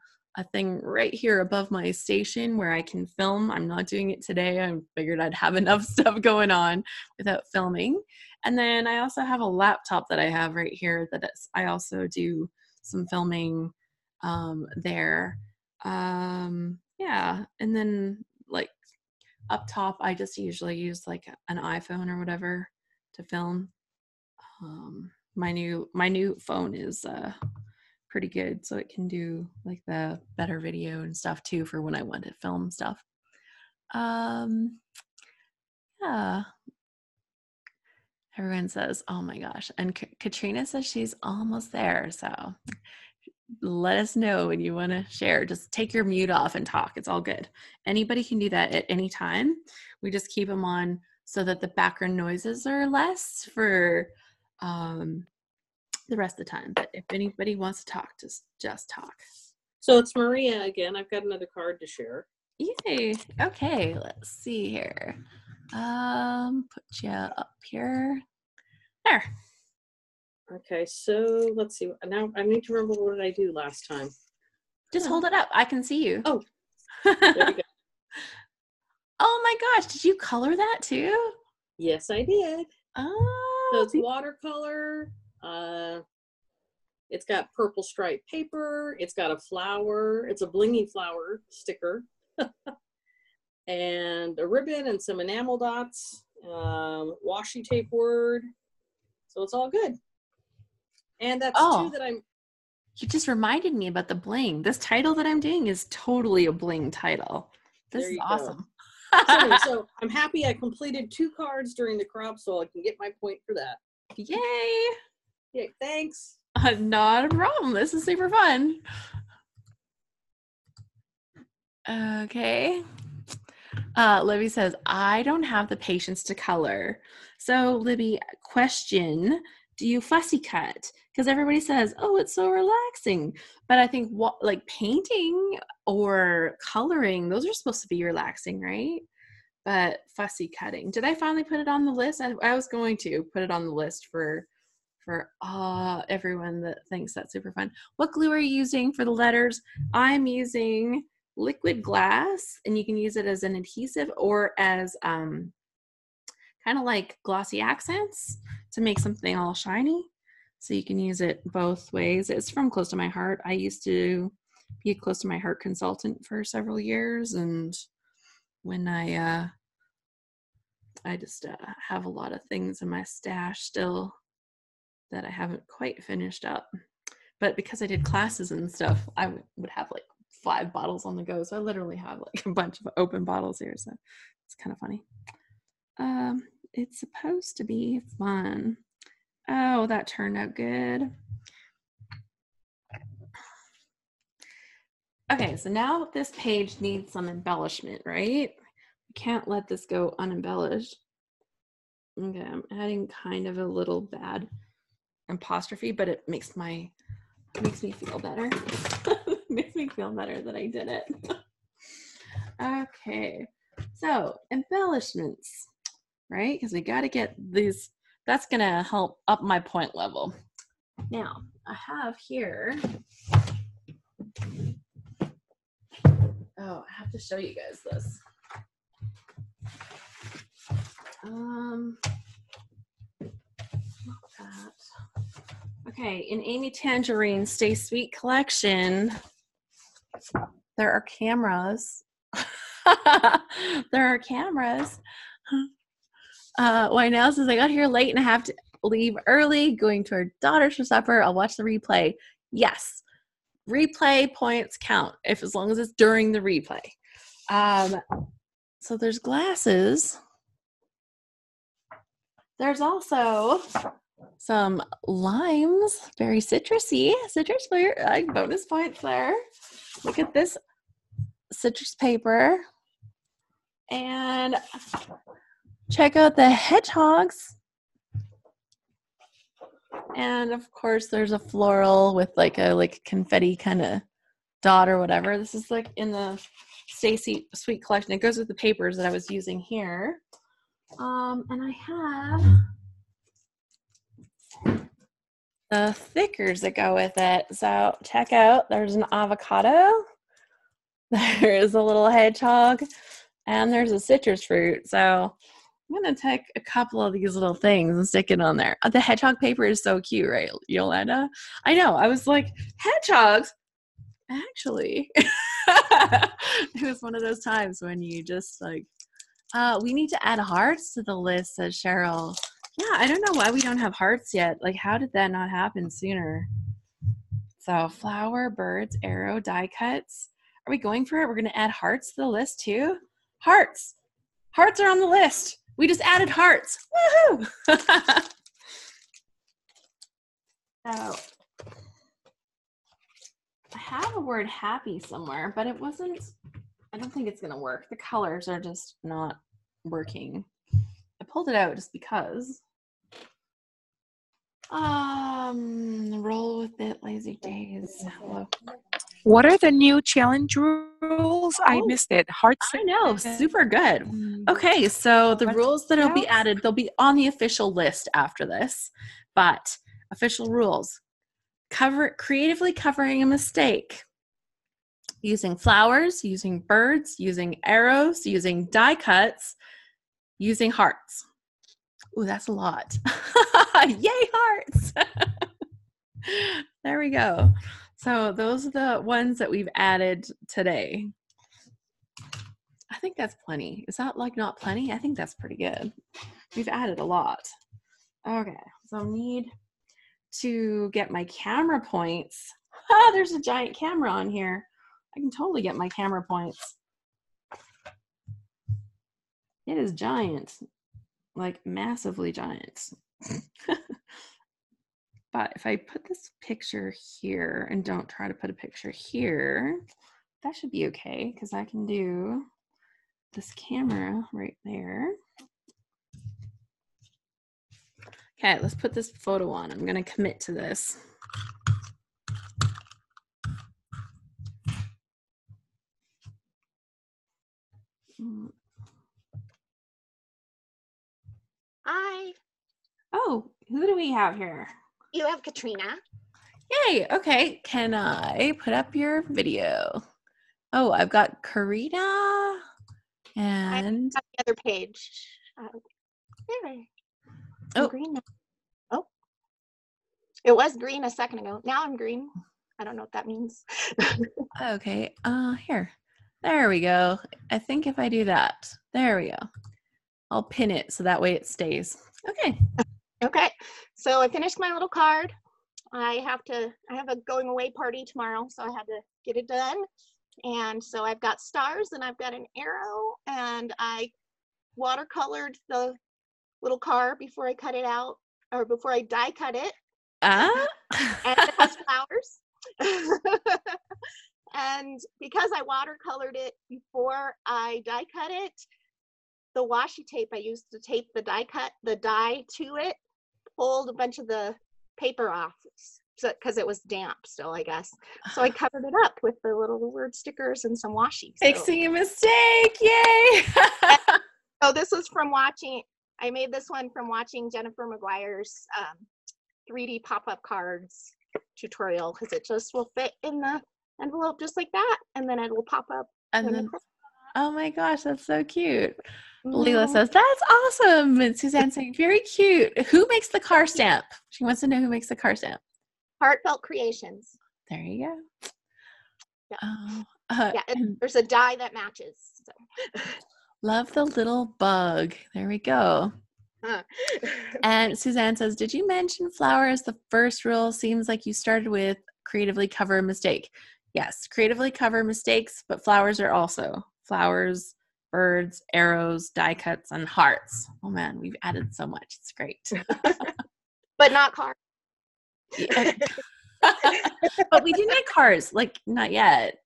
[SPEAKER 1] thing right here above my station where I can film. I'm not doing it today. I figured I'd have enough stuff going on without filming. And then I also have a laptop that I have right here that I also do some filming there. Yeah. And then like up top, I just usually use like an iPhone or whatever to film. My new phone is pretty good, so it can do like the better video and stuff too for when I want to film stuff. Yeah. Everyone says, oh my gosh. And Katrina says she's almost there. So let us know when you want to share. Just take your mute off and talk. It's all good. Anybody can do that at any time. We just keep them on so that the background noises are less for the rest of the time. But if anybody wants to talk, just talk.
[SPEAKER 6] So it's Maria again. I've got another card to share.
[SPEAKER 1] Yay. Okay, let's see here. Put you up here. There.
[SPEAKER 6] Okay, so let's see. Now I need to remember, what did I do last time?
[SPEAKER 1] Just hold it up. I can see you.
[SPEAKER 6] Oh, there we go.
[SPEAKER 1] Oh my gosh, did you color that too?
[SPEAKER 6] Yes, I did.
[SPEAKER 1] Oh.
[SPEAKER 6] So it's watercolor. It's got purple striped paper. It's got a flower. It's a blingy flower sticker. And a ribbon and some enamel dots. Washi tape word. So it's all good. And that's two that I'm...
[SPEAKER 1] You just reminded me about the bling. This title that I'm doing is totally a bling title. This is awesome.
[SPEAKER 6] So I'm happy I completed 2 cards during the crop, so I can get my point for that.
[SPEAKER 1] Yay!
[SPEAKER 6] Yeah, thanks.
[SPEAKER 1] Not a problem. This is super fun. Okay. Libby says, I don't have the patience to color. So, Libby, question, do you fussy cut? Because everybody says, oh, it's so relaxing. But I think like painting or coloring, those are supposed to be relaxing, right? But fussy cutting. Did I finally put it on the list? I was going to put it on the list for everyone that thinks that's super fun. What glue are you using for the letters? I'm using liquid glass, and you can use it as an adhesive or as kind of like glossy accents to make something all shiny. So you can use it both ways. It's from Close to My Heart. I used to be a Close to My Heart consultant for several years, and when I just have a lot of things in my stash still that I haven't quite finished up. But because I did classes and stuff, I would have like 5 bottles on the go. So I literally have like a bunch of open bottles here. So it's kind of funny. It's supposed to be fun. Oh, that turned out good. Okay, so now this page needs some embellishment, right? We can't let this go unembellished. Okay, I'm adding kind of a little bad apostrophe, but it makes me feel better. It makes me feel better that I did it. Okay, so embellishments, right? Because we got to get these. That's gonna help up my point level. Now I have here. Oh, I have to show you guys this. Not that. Okay, in Amy Tangerine's Stay Sweet collection, there are cameras. There are cameras. Why now? Since I got here late and I have to leave early, going to our daughters for supper, I'll watch the replay. Yes, replay points count as long as it's during the replay. So there's glasses. There's also some limes, very citrusy, citrus flavor, bonus points there. Look at this citrus paper. And check out the hedgehogs. And of course there's a floral with like a confetti kind of dot or whatever. This is like in the Stacy Sweet collection. It goes with the papers that I was using here. And I have the thickers that go with it. So check out, there's an avocado, there's a little hedgehog, and there's a citrus fruit. So I'm going to take a couple of these little things and stick it on there. The hedgehog paper is so cute, right, Yolanda? I know. I was like, hedgehogs? Actually. It was one of those times when you just like, we need to add hearts to the list, says Cheryl. Yeah, I don't know why we don't have hearts yet. Like, how did that not happen sooner? So flower, birds, arrow, die cuts. Are we going for it? We're going to add hearts to the list too? Hearts. Hearts are on the list. We just added hearts. Woohoo! So I have a word happy somewhere, but it wasn't, I don't think it's going to work. The colors are just not working. I pulled it out just because. Roll with it, lazy days. Hello.
[SPEAKER 4] What are the new challenge rules? I missed it. Hearts.
[SPEAKER 1] I know, super good. Okay, so the rules that will be added, they'll be on the official list after this. But official rules: creatively covering a mistake, using flowers, using birds, using arrows, using die cuts, using hearts. Ooh, that's a lot. Yay, hearts! There we go. So those are the ones that we've added today. I think that's plenty. Is that like not plenty? I think that's pretty good. We've added a lot. Okay, so I need to get my camera points. There's a giant camera on here. I can totally get my camera points. It is giant, like massively giant. But if I put this picture here and don't try to put a picture here, that should be okay because I can do this camera right there. Okay, let's put this photo on. I'm going to commit to this.
[SPEAKER 7] Hi,
[SPEAKER 1] Oh, who do we have here?
[SPEAKER 7] you have Katrina.
[SPEAKER 1] Yay, okay. Can I put up your video? Oh, I've got Karina and...
[SPEAKER 7] On the other page. There.
[SPEAKER 1] Oh.
[SPEAKER 7] I'm green now. Oh. It was green a second ago. Now I'm green. I don't know what that means.
[SPEAKER 1] Okay, here. There we go. I think if I do that, there we go. I'll pin it so that way it stays. Okay.
[SPEAKER 7] Okay. So I finished my little card. I have a going away party tomorrow, so I had to get it done. And so I've got stars and I've got an arrow, and I watercolored the little car before I cut it out, or before I die cut it. And it has flowers. And because I watercolored it before I die cut it, the washi tape I used to tape the die to it pulled a bunch of the paper off, because it was damp still, I guess. So I covered it up with the little word stickers and some washi.
[SPEAKER 1] Fixing a mistake, yay!
[SPEAKER 7] So this was from watching, I made this one from watching Jennifer McGuire's 3D pop-up cards tutorial, because it just will fit in the envelope just like that, and then it will pop up.
[SPEAKER 1] And then, oh my gosh, that's so cute. Leela says, that's awesome. And Suzanne's saying, very cute. Who makes the car stamp? She wants to know who makes the car stamp.
[SPEAKER 7] Heartfelt Creations.
[SPEAKER 1] There you go.
[SPEAKER 7] Yeah, there's a die that matches. So.
[SPEAKER 1] Love the little bug. There we go. And Suzanne says, did you mention flower as the first rule? Seems like you started with creatively cover a mistake. Yes, creatively cover mistakes, but flowers are also flowers, birds, arrows, die cuts, and hearts. Oh man, we've added so much. It's great.
[SPEAKER 7] But not cars.
[SPEAKER 1] Yeah. But we do make cars, like not yet.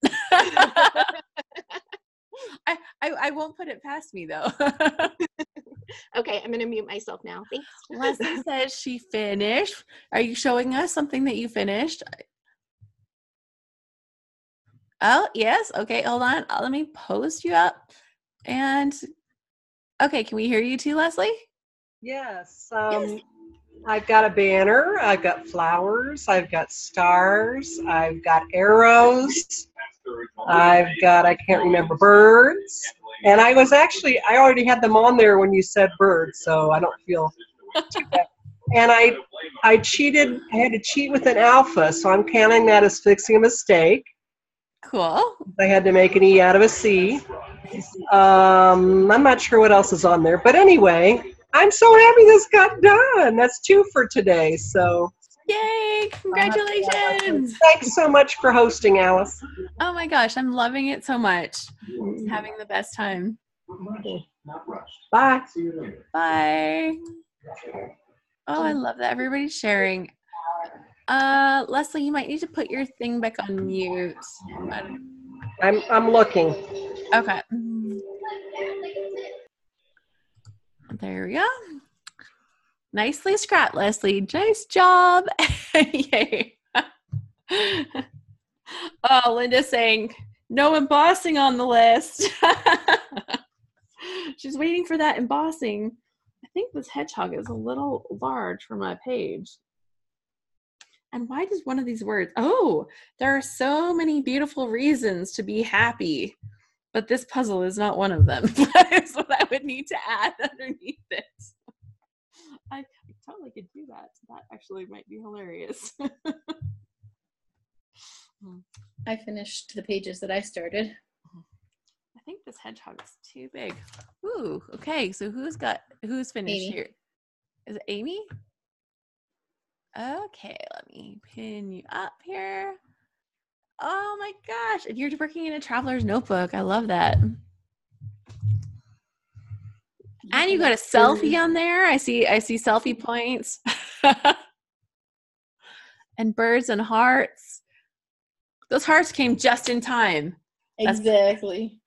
[SPEAKER 1] I won't put it past me though.
[SPEAKER 7] Okay, I'm gonna mute myself now. Thanks.
[SPEAKER 1] Leslie says she finished. Are you showing us something that you finished? Oh, yes. Okay, hold on. Let me post you up. And okay, can we hear you too, Leslie?
[SPEAKER 8] Yes.
[SPEAKER 1] Yes.
[SPEAKER 8] I've got a banner. I've got flowers. I've got stars. I've got arrows. I've got, I can't remember, birds. And I already had them on there when you said birds, so I don't feel too bad. And I cheated. I had to cheat with an alpha, so I'm counting that as fixing a mistake.
[SPEAKER 1] Cool.
[SPEAKER 8] I had to make an E out of a C. I'm not sure what else is on there. But anyway, I'm so happy this got done. That's 2 for today. So
[SPEAKER 1] yay! Congratulations!
[SPEAKER 8] Thanks so much for hosting, Alice.
[SPEAKER 1] Oh my gosh, I'm loving it so much. Having the best time.
[SPEAKER 8] Bye.
[SPEAKER 1] Bye. Oh, I love that everybody's sharing. Leslie, you might need to put your thing back on mute.
[SPEAKER 8] I'm looking.
[SPEAKER 1] Okay. There we go. Nicely scrapped, Leslie. Nice job. Yay. Oh, Linda's saying, no embossing on the list. She's waiting for that embossing. I think this hedgehog is a little large for my page. And why does one of these words, oh, there are so many beautiful reasons to be happy, but this puzzle is not one of them. That's what I would need to add underneath it. I totally could do that. That actually might be hilarious.
[SPEAKER 5] I finished the pages that I started.
[SPEAKER 1] I think this hedgehog is too big. Ooh, okay. So who's finished
[SPEAKER 5] Amy.
[SPEAKER 1] here? Is it Amy? Okay, let me pin you up here. Oh my gosh. And you're working in a traveler's notebook. I love that. And you got a selfie on there. I see selfie points. And birds and hearts. Those hearts came just in time.
[SPEAKER 5] Exactly.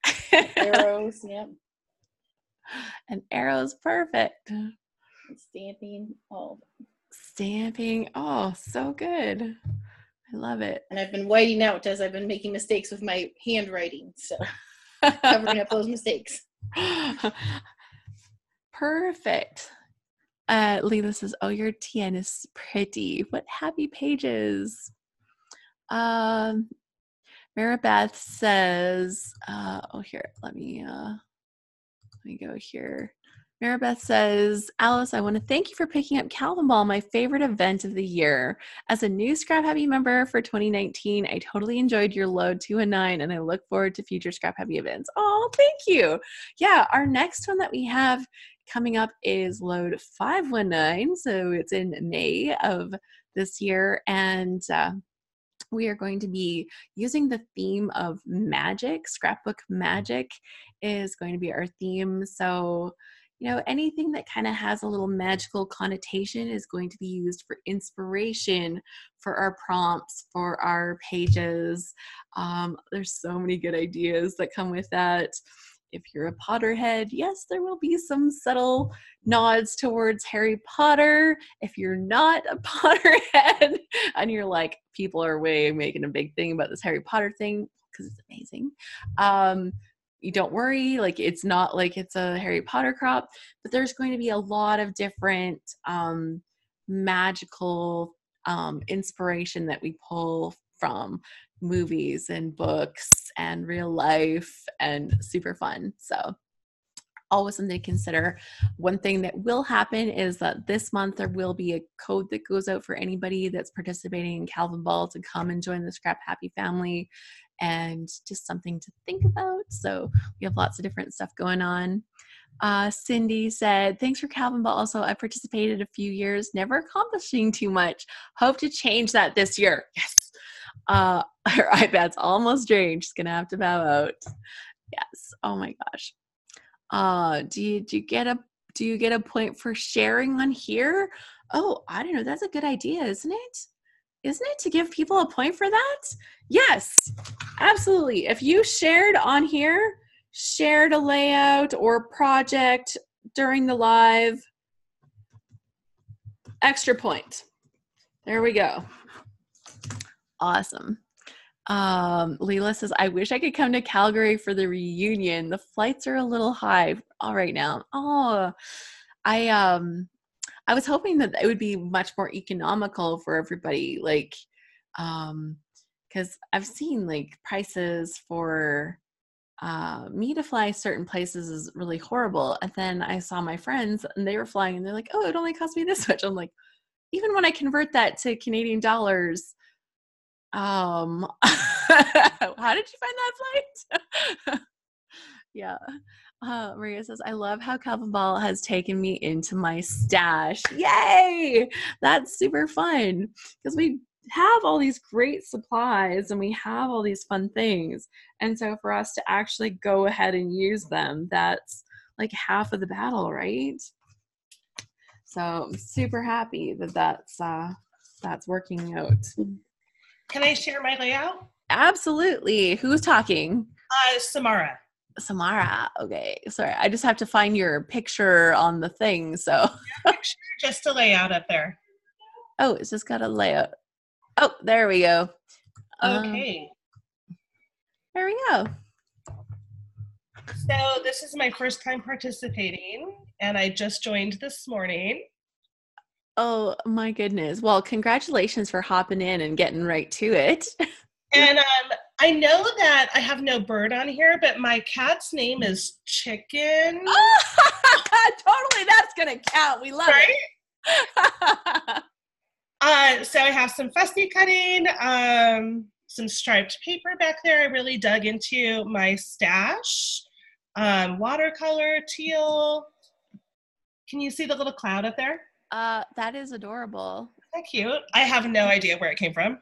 [SPEAKER 5] Arrows, yep.
[SPEAKER 1] And arrows, perfect.
[SPEAKER 5] And stamping. Oh,
[SPEAKER 1] Stamping. Oh, so good. I love it.
[SPEAKER 5] and I've been whiting out as I've been making mistakes with my handwriting. So covering up those mistakes.
[SPEAKER 1] Perfect. Leela says, oh, your TN is pretty. What happy pages. Maribeth says, here, let me go here. Maribeth says, Alice, I want to thank you for picking up Calvinball, my favorite event of the year. As a new ScrapHappy member for 2019, I totally enjoyed your load 219, and I look forward to future ScrapHappy events. Oh, thank you. Yeah, our next one that we have coming up is load 519, so it's in May of this year, and we are going to be using the theme of magic. Scrapbook magic is going to be our theme. So, anything that kind of has a little magical connotation is going to be used for inspiration for our prompts, for our pages. There's so many good ideas that come with that. If you're a Potterhead, yes, there will be some subtle nods towards Harry Potter. If you're not a Potterhead and you're like, people are making a big thing about this Harry Potter thing because it's amazing. You don't worry, like it's not like it's a Harry Potter crop, but there's going to be a lot of different magical inspiration that we pull from movies and books and real life, and super fun. So always something to consider. One thing that will happen is that this month there will be a code that goes out for anybody that's participating in Calvinball to come and join the ScrapHappy family, and just something to think about. So we have lots of different stuff going on. Cindy said, thanks for Calvinball. Also, I participated a few years, never accomplishing too much. Hope to change that this year. Yes. Her iPad's almost drained. She's gonna have to bow out. Yes. Oh my gosh. Do you get a point for sharing on here? Oh, I don't know. That's a good idea, isn't it? Isn't it, to give people a point for that? Yes, absolutely. If you shared on here, shared a layout or project during the live, extra point. There we go. Awesome. Leela says, I wish I could come to Calgary for the reunion. The flights are a little high right now. Oh, I was hoping that it would be much more economical for everybody, like, because I've seen like prices for me to fly certain places is really horrible. And then I saw my friends and they were flying and they're like, oh, it only cost me this much. I'm like, even when I convert that to Canadian dollars, how did you find that flight? Yeah. Maria says, I love how Calvinball has taken me into my stash. Yay! That's super fun because we have all these great supplies and we have all these fun things. And so for us to actually go ahead and use them, that's like half of the battle, right? So I'm super happy that that's working out.
[SPEAKER 9] Can I share my layout?
[SPEAKER 1] Absolutely. Who's talking?
[SPEAKER 9] Samara.
[SPEAKER 1] Samara. Okay. Sorry. I just have to find your picture on the thing. So
[SPEAKER 9] Picture, just a layout up there.
[SPEAKER 1] Oh, it's just got a layout. Oh, there we go.
[SPEAKER 9] Okay.
[SPEAKER 1] There we go.
[SPEAKER 9] So this is my first time participating and I just joined this morning.
[SPEAKER 1] Oh my goodness. Well, congratulations for hopping in and getting right to it.
[SPEAKER 9] And I know that I have no bird on here, but my cat's name is Chicken.
[SPEAKER 1] Oh, totally, that's gonna count. We love it.
[SPEAKER 9] So I have some fussy cutting, some striped paper back there. I really dug into my stash. Watercolor, teal. Can you see the little cloud up there?
[SPEAKER 1] That is adorable.
[SPEAKER 9] Isn't that cute? I have no idea where it came from.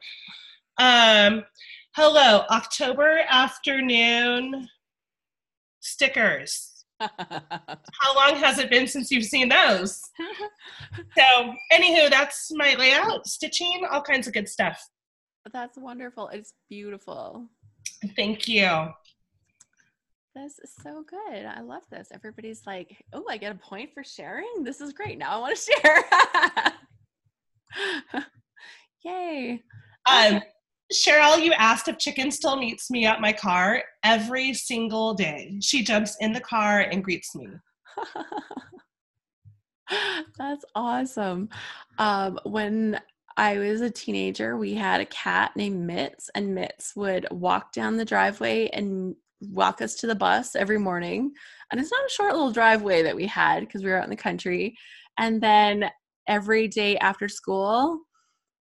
[SPEAKER 9] Hello, October afternoon stickers. How long has it been since you've seen those? So, anywho, that's my layout, stitching, all kinds of good stuff.
[SPEAKER 1] That's wonderful. It's beautiful.
[SPEAKER 9] Thank you.
[SPEAKER 1] This is so good. I love this. Everybody's like, oh, I get a point for sharing? This is great. Now I want to share. Yay.
[SPEAKER 9] Cheryl, you asked if Chicken still meets me at my car every single day. She jumps in the car and greets me.
[SPEAKER 1] That's awesome. When I was a teenager, we had a cat named Mitz, and Mitz would walk down the driveway and walk us to the bus every morning. And it's not a short little driveway that we had because we were out in the country. And then every day after school,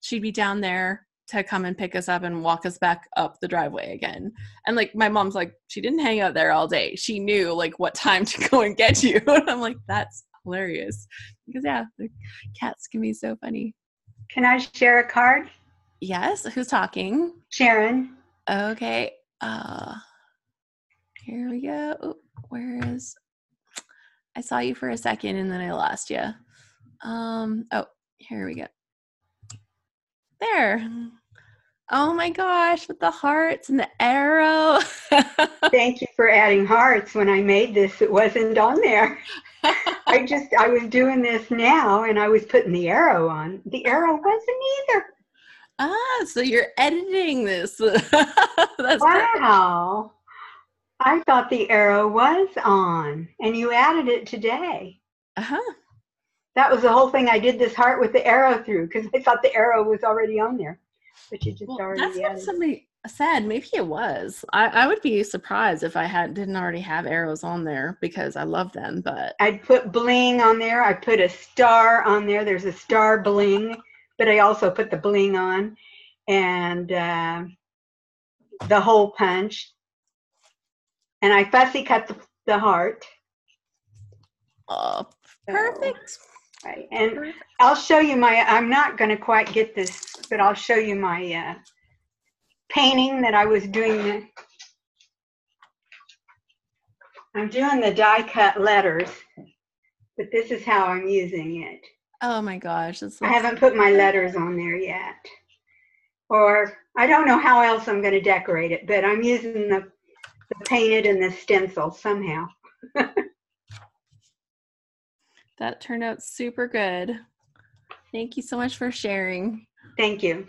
[SPEAKER 1] she'd be down there to come and pick us up and walk us back up the driveway again. And like, my mom's like, she didn't hang out there all day. She knew like what time to go and get you. And I'm like, that's hilarious. Because yeah, the cats can be so funny.
[SPEAKER 3] Can I share a card?
[SPEAKER 1] Yes. Who's talking?
[SPEAKER 3] Sharon.
[SPEAKER 1] Okay. Here we go. Oh, where is? I saw you for a second and then I lost you. Oh, here we go. There. Oh my gosh, with the hearts and the arrow.
[SPEAKER 3] Thank you for adding hearts. When I made this, it wasn't on there. I was doing this now and I was putting the arrow on. The arrow wasn't either.
[SPEAKER 1] Ah, so you're editing this. That's
[SPEAKER 3] wow. Perfect. I thought the arrow was on and you added it today.
[SPEAKER 1] Uh-huh.
[SPEAKER 3] That was the whole thing. I did this heart with the arrow through because I thought the arrow was already on there. But you just already
[SPEAKER 1] that's
[SPEAKER 3] added.
[SPEAKER 1] What somebody said. Maybe it was. I would be surprised if I didn't already have arrows on there because I love them. But
[SPEAKER 3] I'd put bling on there. I put a star on there. There's a star bling, but I also put the bling on and the hole punch. And I fussy cut the heart.
[SPEAKER 1] Oh, perfect.
[SPEAKER 3] Right. And I'll show you I'm not going to quite get this, but I'll show you my painting that I was doing. I'm doing the die cut letters, but this is how I'm using it.
[SPEAKER 1] Oh my gosh.
[SPEAKER 3] I haven't put my letters on there yet. Or I don't know how else I'm going to decorate it, but I'm using the painted and the stencil somehow.
[SPEAKER 1] That turned out super good. Thank you so much for sharing.
[SPEAKER 3] Thank you.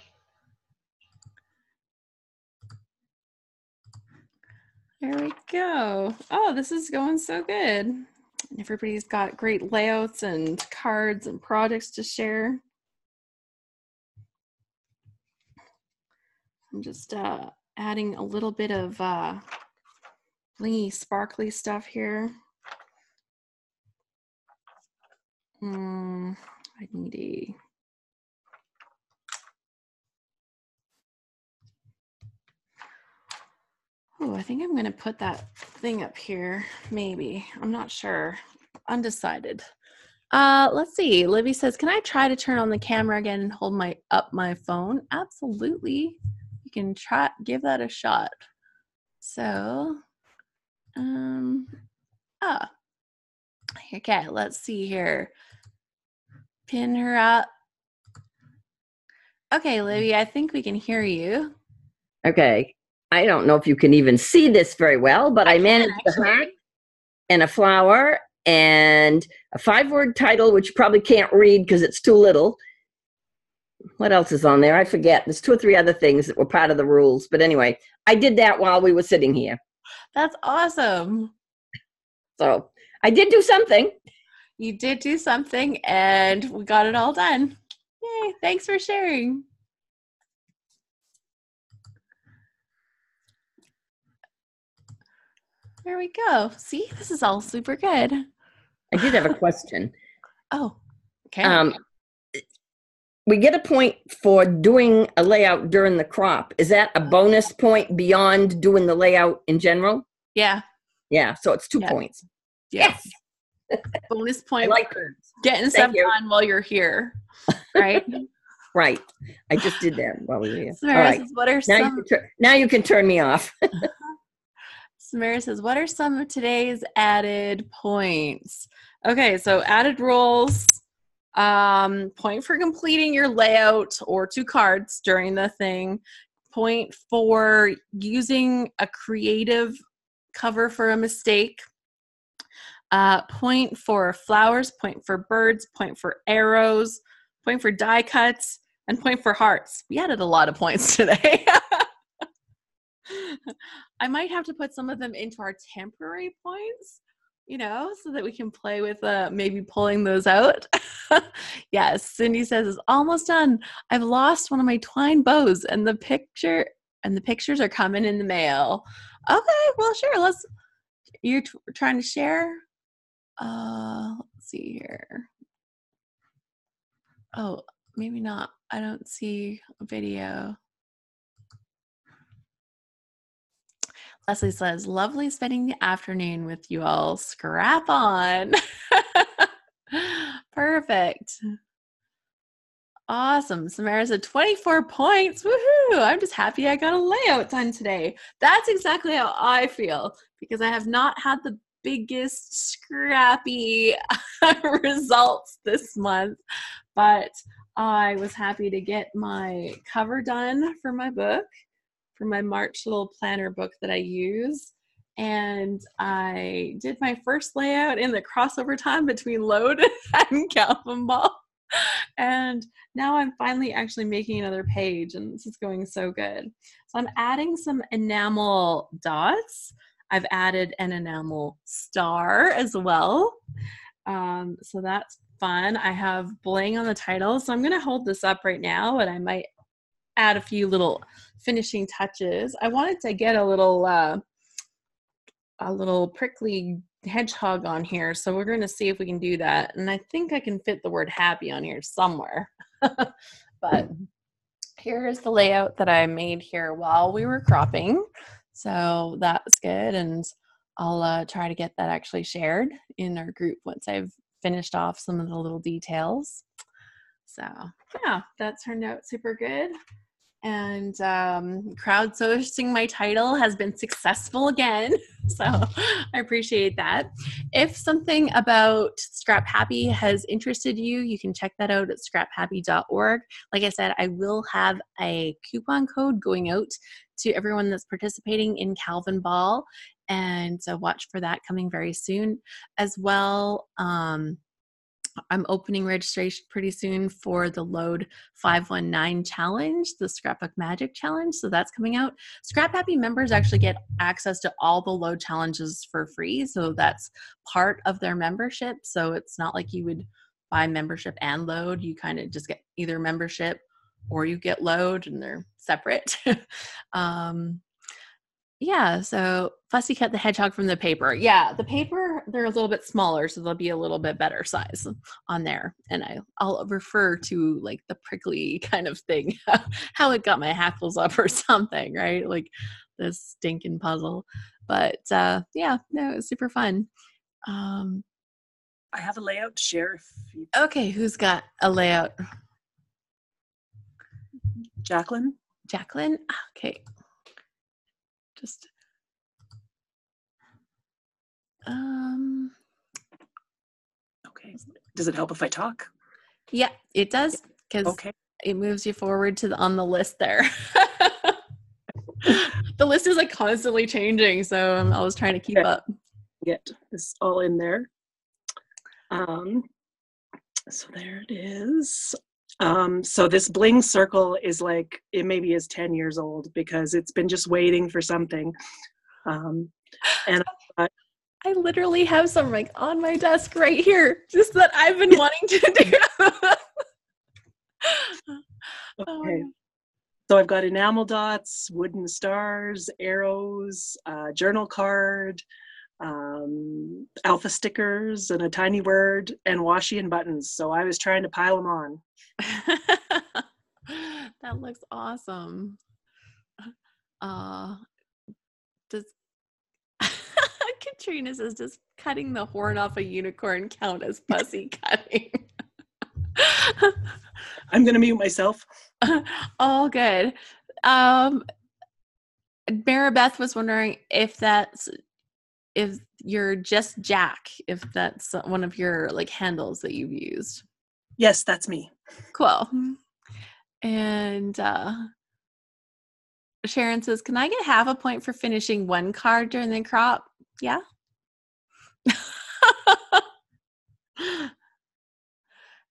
[SPEAKER 1] There we go. Oh, this is going so good. Everybody's got great layouts and cards and projects to share. I'm just adding a little bit of blingy, sparkly stuff here. I need I think I'm going to put that thing up here. Maybe. I'm not sure. Undecided. Let's see. Libby says, can I try to turn on the camera again and hold up my phone? Absolutely. You can give that a shot. So, okay, let's see here. Pin her up. Okay, Libby, I think we can hear you.
[SPEAKER 10] Okay. I don't know if you can even see this very well, but I managed a heart and a flower and a 5-word title, which you probably can't read because it's too little. What else is on there? I forget. There's 2 or 3 other things that were part of the rules. But anyway, I did that while we were sitting here.
[SPEAKER 1] That's awesome.
[SPEAKER 10] So I did do something.
[SPEAKER 1] You did do something, and we got it all done. Yay, thanks for sharing. There we go. See, this is all super good.
[SPEAKER 10] I did have a question.
[SPEAKER 1] Oh, okay.
[SPEAKER 10] We get a point for doing a layout during the crop. Is that a bonus point beyond doing the layout in general?
[SPEAKER 1] Yeah.
[SPEAKER 10] Yeah, so it's 2 points.
[SPEAKER 1] Yes. Bonus point
[SPEAKER 10] like
[SPEAKER 1] for getting stuff done while you're here, right?
[SPEAKER 10] Right. I just did that while we were here.
[SPEAKER 1] Samara says, what are
[SPEAKER 10] now you can turn me off.
[SPEAKER 1] Samara says, what are some of today's added points? Okay, so added rules. Point for completing your layout or 2 cards during the thing. Point for using a creative cover for a mistake. Point for flowers, point for birds, point for arrows, point for die cuts, and point for hearts. We added a lot of points today. I might have to put some of them into our temporary points, so that we can play with maybe pulling those out. Yes, Cindy says it's almost done. I've lost one of my twine bows, and the pictures are coming in the mail. Okay, well, sure. You're trying to share? Let's see here. Oh, maybe not. I don't see a video. Leslie says, lovely spending the afternoon with you all. Scrap on. Perfect. Awesome. Samara said 24 points. Woohoo. I'm just happy I got a layout done today. That's exactly how I feel, because I have not had the biggest scrappy results this month, but I was happy to get my cover done for my book, for my March little planner book that I use. And I did my first layout in the crossover time between Load and Calvinball. And now I'm finally actually making another page, and this is going so good. So I'm adding some enamel dots. I've added an enamel star as well. So that's fun. I have bling on the title. So I'm going to hold this up right now, and I might add a few little finishing touches. I wanted to get a little prickly hedgehog on here, so we're going to see if we can do that. And I think I can fit the word happy on here somewhere. But here's the layout that I made here while we were cropping. So that's good, and I'll try to get that actually shared in our group once I've finished off some of the little details. So yeah, that turned out super good. And crowdsourcing my title has been successful again. So I appreciate that. If something about ScrapHappy has interested you, you can check that out at scraphappy.org. Like I said, I will have a coupon code going out to everyone that's participating in Calvinball. And so watch for that coming very soon. As well, I'm opening registration pretty soon for the Load 519 challenge, the Scrapbook Magic challenge. So that's coming out. ScrapHappy members actually get access to all the Load challenges for free. So that's part of their membership. So it's not like you would buy membership and Load. You kind of just get either membership or you get Load, and they're separate. Yeah, so Fussy cut the hedgehog from the paper. Yeah, the paper, they're a little bit smaller, so they'll be a little bit better size on there. And I'll refer to like the prickly kind of thing, how it got my hackles up or something, right? Like this stinking puzzle. But yeah, no, it was super fun.
[SPEAKER 11] I have a layout to share.
[SPEAKER 1] Okay, who's got a layout?
[SPEAKER 11] Jacqueline?
[SPEAKER 1] Jacqueline? Okay. Just
[SPEAKER 11] okay. Does it help if I talk?
[SPEAKER 1] Yeah, it does, because it moves you forward to on the list there. The list is like constantly changing, so I'm always trying to keep up.
[SPEAKER 11] Get this all in there. So there it is. So this bling circle is like, it maybe is 10 years old because it's been just waiting for something. And
[SPEAKER 1] I literally have some like on my desk right here, just that I've been wanting to do.
[SPEAKER 11] Okay. So I've got enamel dots, wooden stars, arrows, journal card, alpha stickers, and a tiny word, and washi and buttons. So I was trying to pile them on.
[SPEAKER 1] That looks awesome. Does Katrina says, does cutting the horn off a unicorn count as fussy cutting?
[SPEAKER 11] I'm gonna mute myself.
[SPEAKER 1] All good. Maribeth was wondering if you're just Jack, if that's one of your like handles that you've used.
[SPEAKER 11] Yes, that's me.
[SPEAKER 1] Cool. And Sharon says, can I get half a point for finishing one card during the crop? Yeah.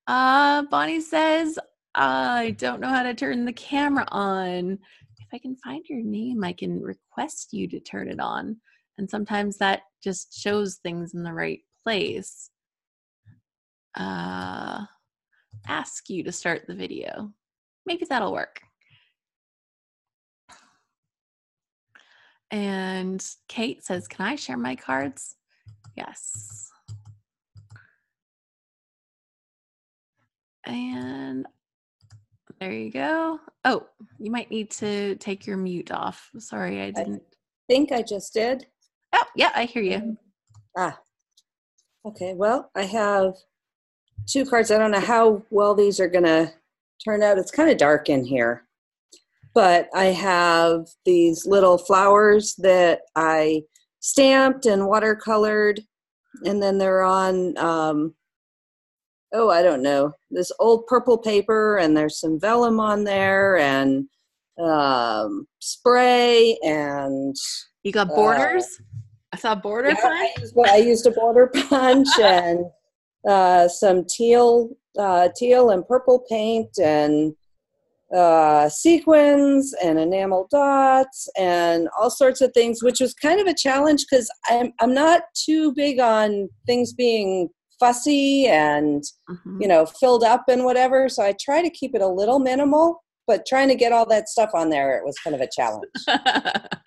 [SPEAKER 1] Bonnie says, I don't know how to turn the camera on. If I can find your name, I can request you to turn it on. And sometimes that just shows things in the right place. Ask you to start the video. Maybe that'll work. And Kate says, can I share my cards? Yes. And there you go. Oh, you might need to take your mute off. Sorry, I didn't.
[SPEAKER 12] I think I just did.
[SPEAKER 1] Oh, yeah, I hear you.
[SPEAKER 12] Okay, well, I have 2 cards. I don't know how well these are going to turn out. It's kind of dark in here. But I have these little flowers that I stamped and watercolored. And then they're on, I don't know, this old purple paper. And there's some vellum on there and spray. And
[SPEAKER 1] you got borders? I saw border punch.
[SPEAKER 12] I used a border punch and some teal and purple paint and sequins and enamel dots and all sorts of things, which was kind of a challenge because I'm not too big on things being fussy and filled up and whatever. So I try to keep it a little minimal. But trying to get all that stuff on there, it was kind of a challenge.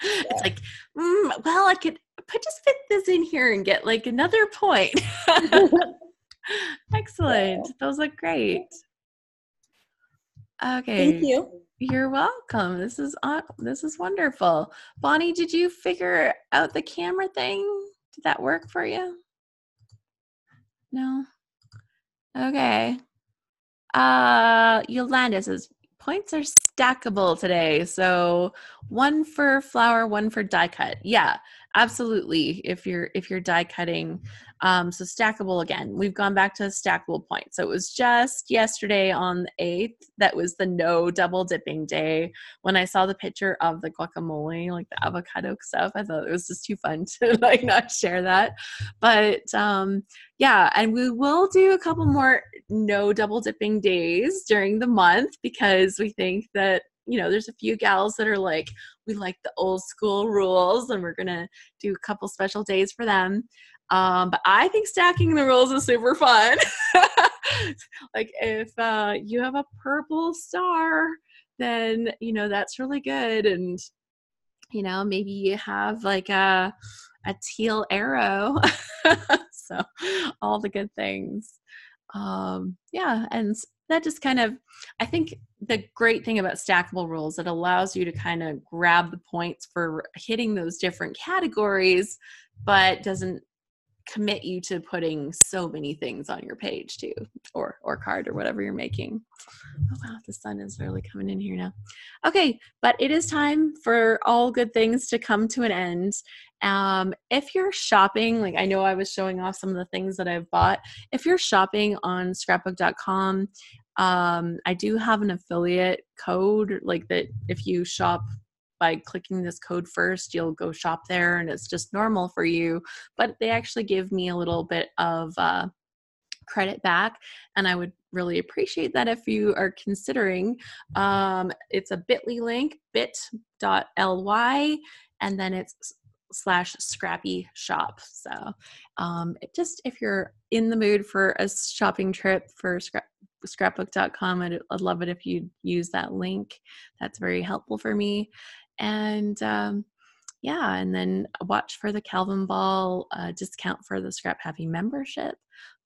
[SPEAKER 1] It's like, well, I could just fit this in here and get like another point. Excellent. Yeah. Those look great. Okay.
[SPEAKER 12] Thank you.
[SPEAKER 1] You're welcome. This is wonderful. Bonnie, did you figure out the camera thing? Did that work for you? No? Okay. Yolanda says, points are stackable today. So 1 for flower, 1 for die cut. Yeah, absolutely. If you're die cutting, so stackable again. We've gone back to stackable points. So it was just yesterday on the 8th that was the no double dipping day. When I saw the picture of the guacamole, like the avocado stuff, I thought it was just too fun to like not share that. But yeah, and we will do a couple more no double dipping days during the month because we think that, there's a few gals that are like, we like the old school rules and we're going to do a couple special days for them. But I think stacking the rules is super fun. Like if you have a purple star, then, that's really good. And, maybe you have like a teal arrow. So all the good things. Yeah. And that just kind of, I think the great thing about stackable rules, it allows you to kind of grab the points for hitting those different categories, but doesn't commit you to putting so many things on your page too, or card or whatever you're making. Oh wow, the sun is really coming in here now. Okay, but it is time for all good things to come to an end. If you're shopping, like I know I was showing off some of the things that I've bought. If you're shopping on scrapbook.com, I do have an affiliate code, like that if you shop by clicking this code first, you'll go shop there and it's just normal for you. But they actually give me a little bit of credit back, and I would really appreciate that if you are considering. It's a bit.ly link, bit.ly, and then it's /scrappy shop. So if you're in the mood for a shopping trip for scrapbook.com, I'd love it if you'd use that link. That's very helpful for me. And yeah, and then watch for the Calvinball discount for the ScrapHappy membership.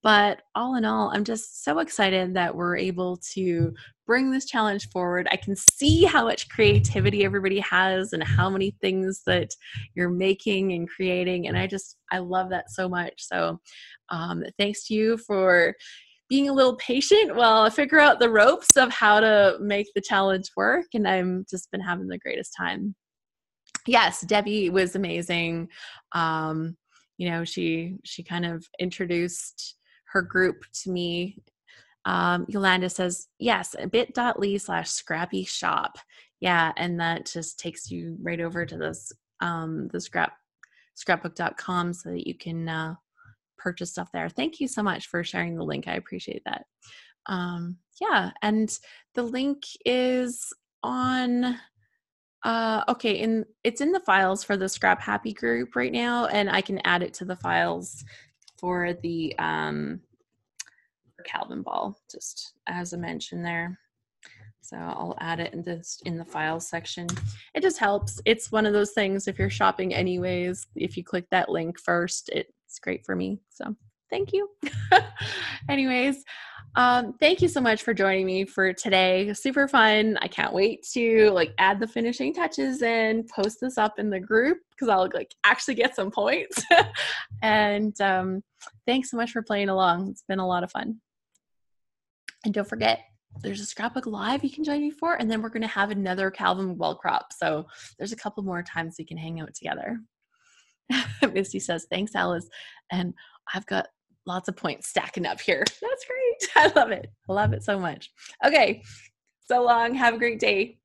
[SPEAKER 1] But all in all, I'm just so excited that we're able to bring this challenge forward. I can see how much creativity everybody has and how many things that you're making and creating. And I love that so much. So thanks to you for being a little patient while I figure out the ropes of how to make the challenge work. And I've just been having the greatest time. Yes, Debbie was amazing. She kind of introduced her group to me. Yolanda says, yes, bit.ly/scrappy shop. yeah, and that just takes you right over to this the scrapbook.com so that you can purchase stuff there. Thank you so much for sharing the link. I appreciate that. Yeah, and the link is on okay, and it's in the files for the ScrapHappy group right now, and I can add it to the files for the Calvinball, just as I mentioned there. So I'll add it in the files section. It just helps. It's one of those things, if you're shopping anyways, if you click that link first, it's great for me. So thank you. Anyways, thank you so much for joining me for today. Super fun. I can't wait to add the finishing touches and post this up in the group, because I'll actually get some points. And thanks so much for playing along. It's been a lot of fun. And don't forget, there's a scrapbook live you can join me for, and then we're going to have another Calvinball crop. So there's a couple more times we can hang out together. Misty says, thanks, Alice. And I've got lots of points stacking up here. That's great. I love it. I love it so much. Okay. So long. Have a great day.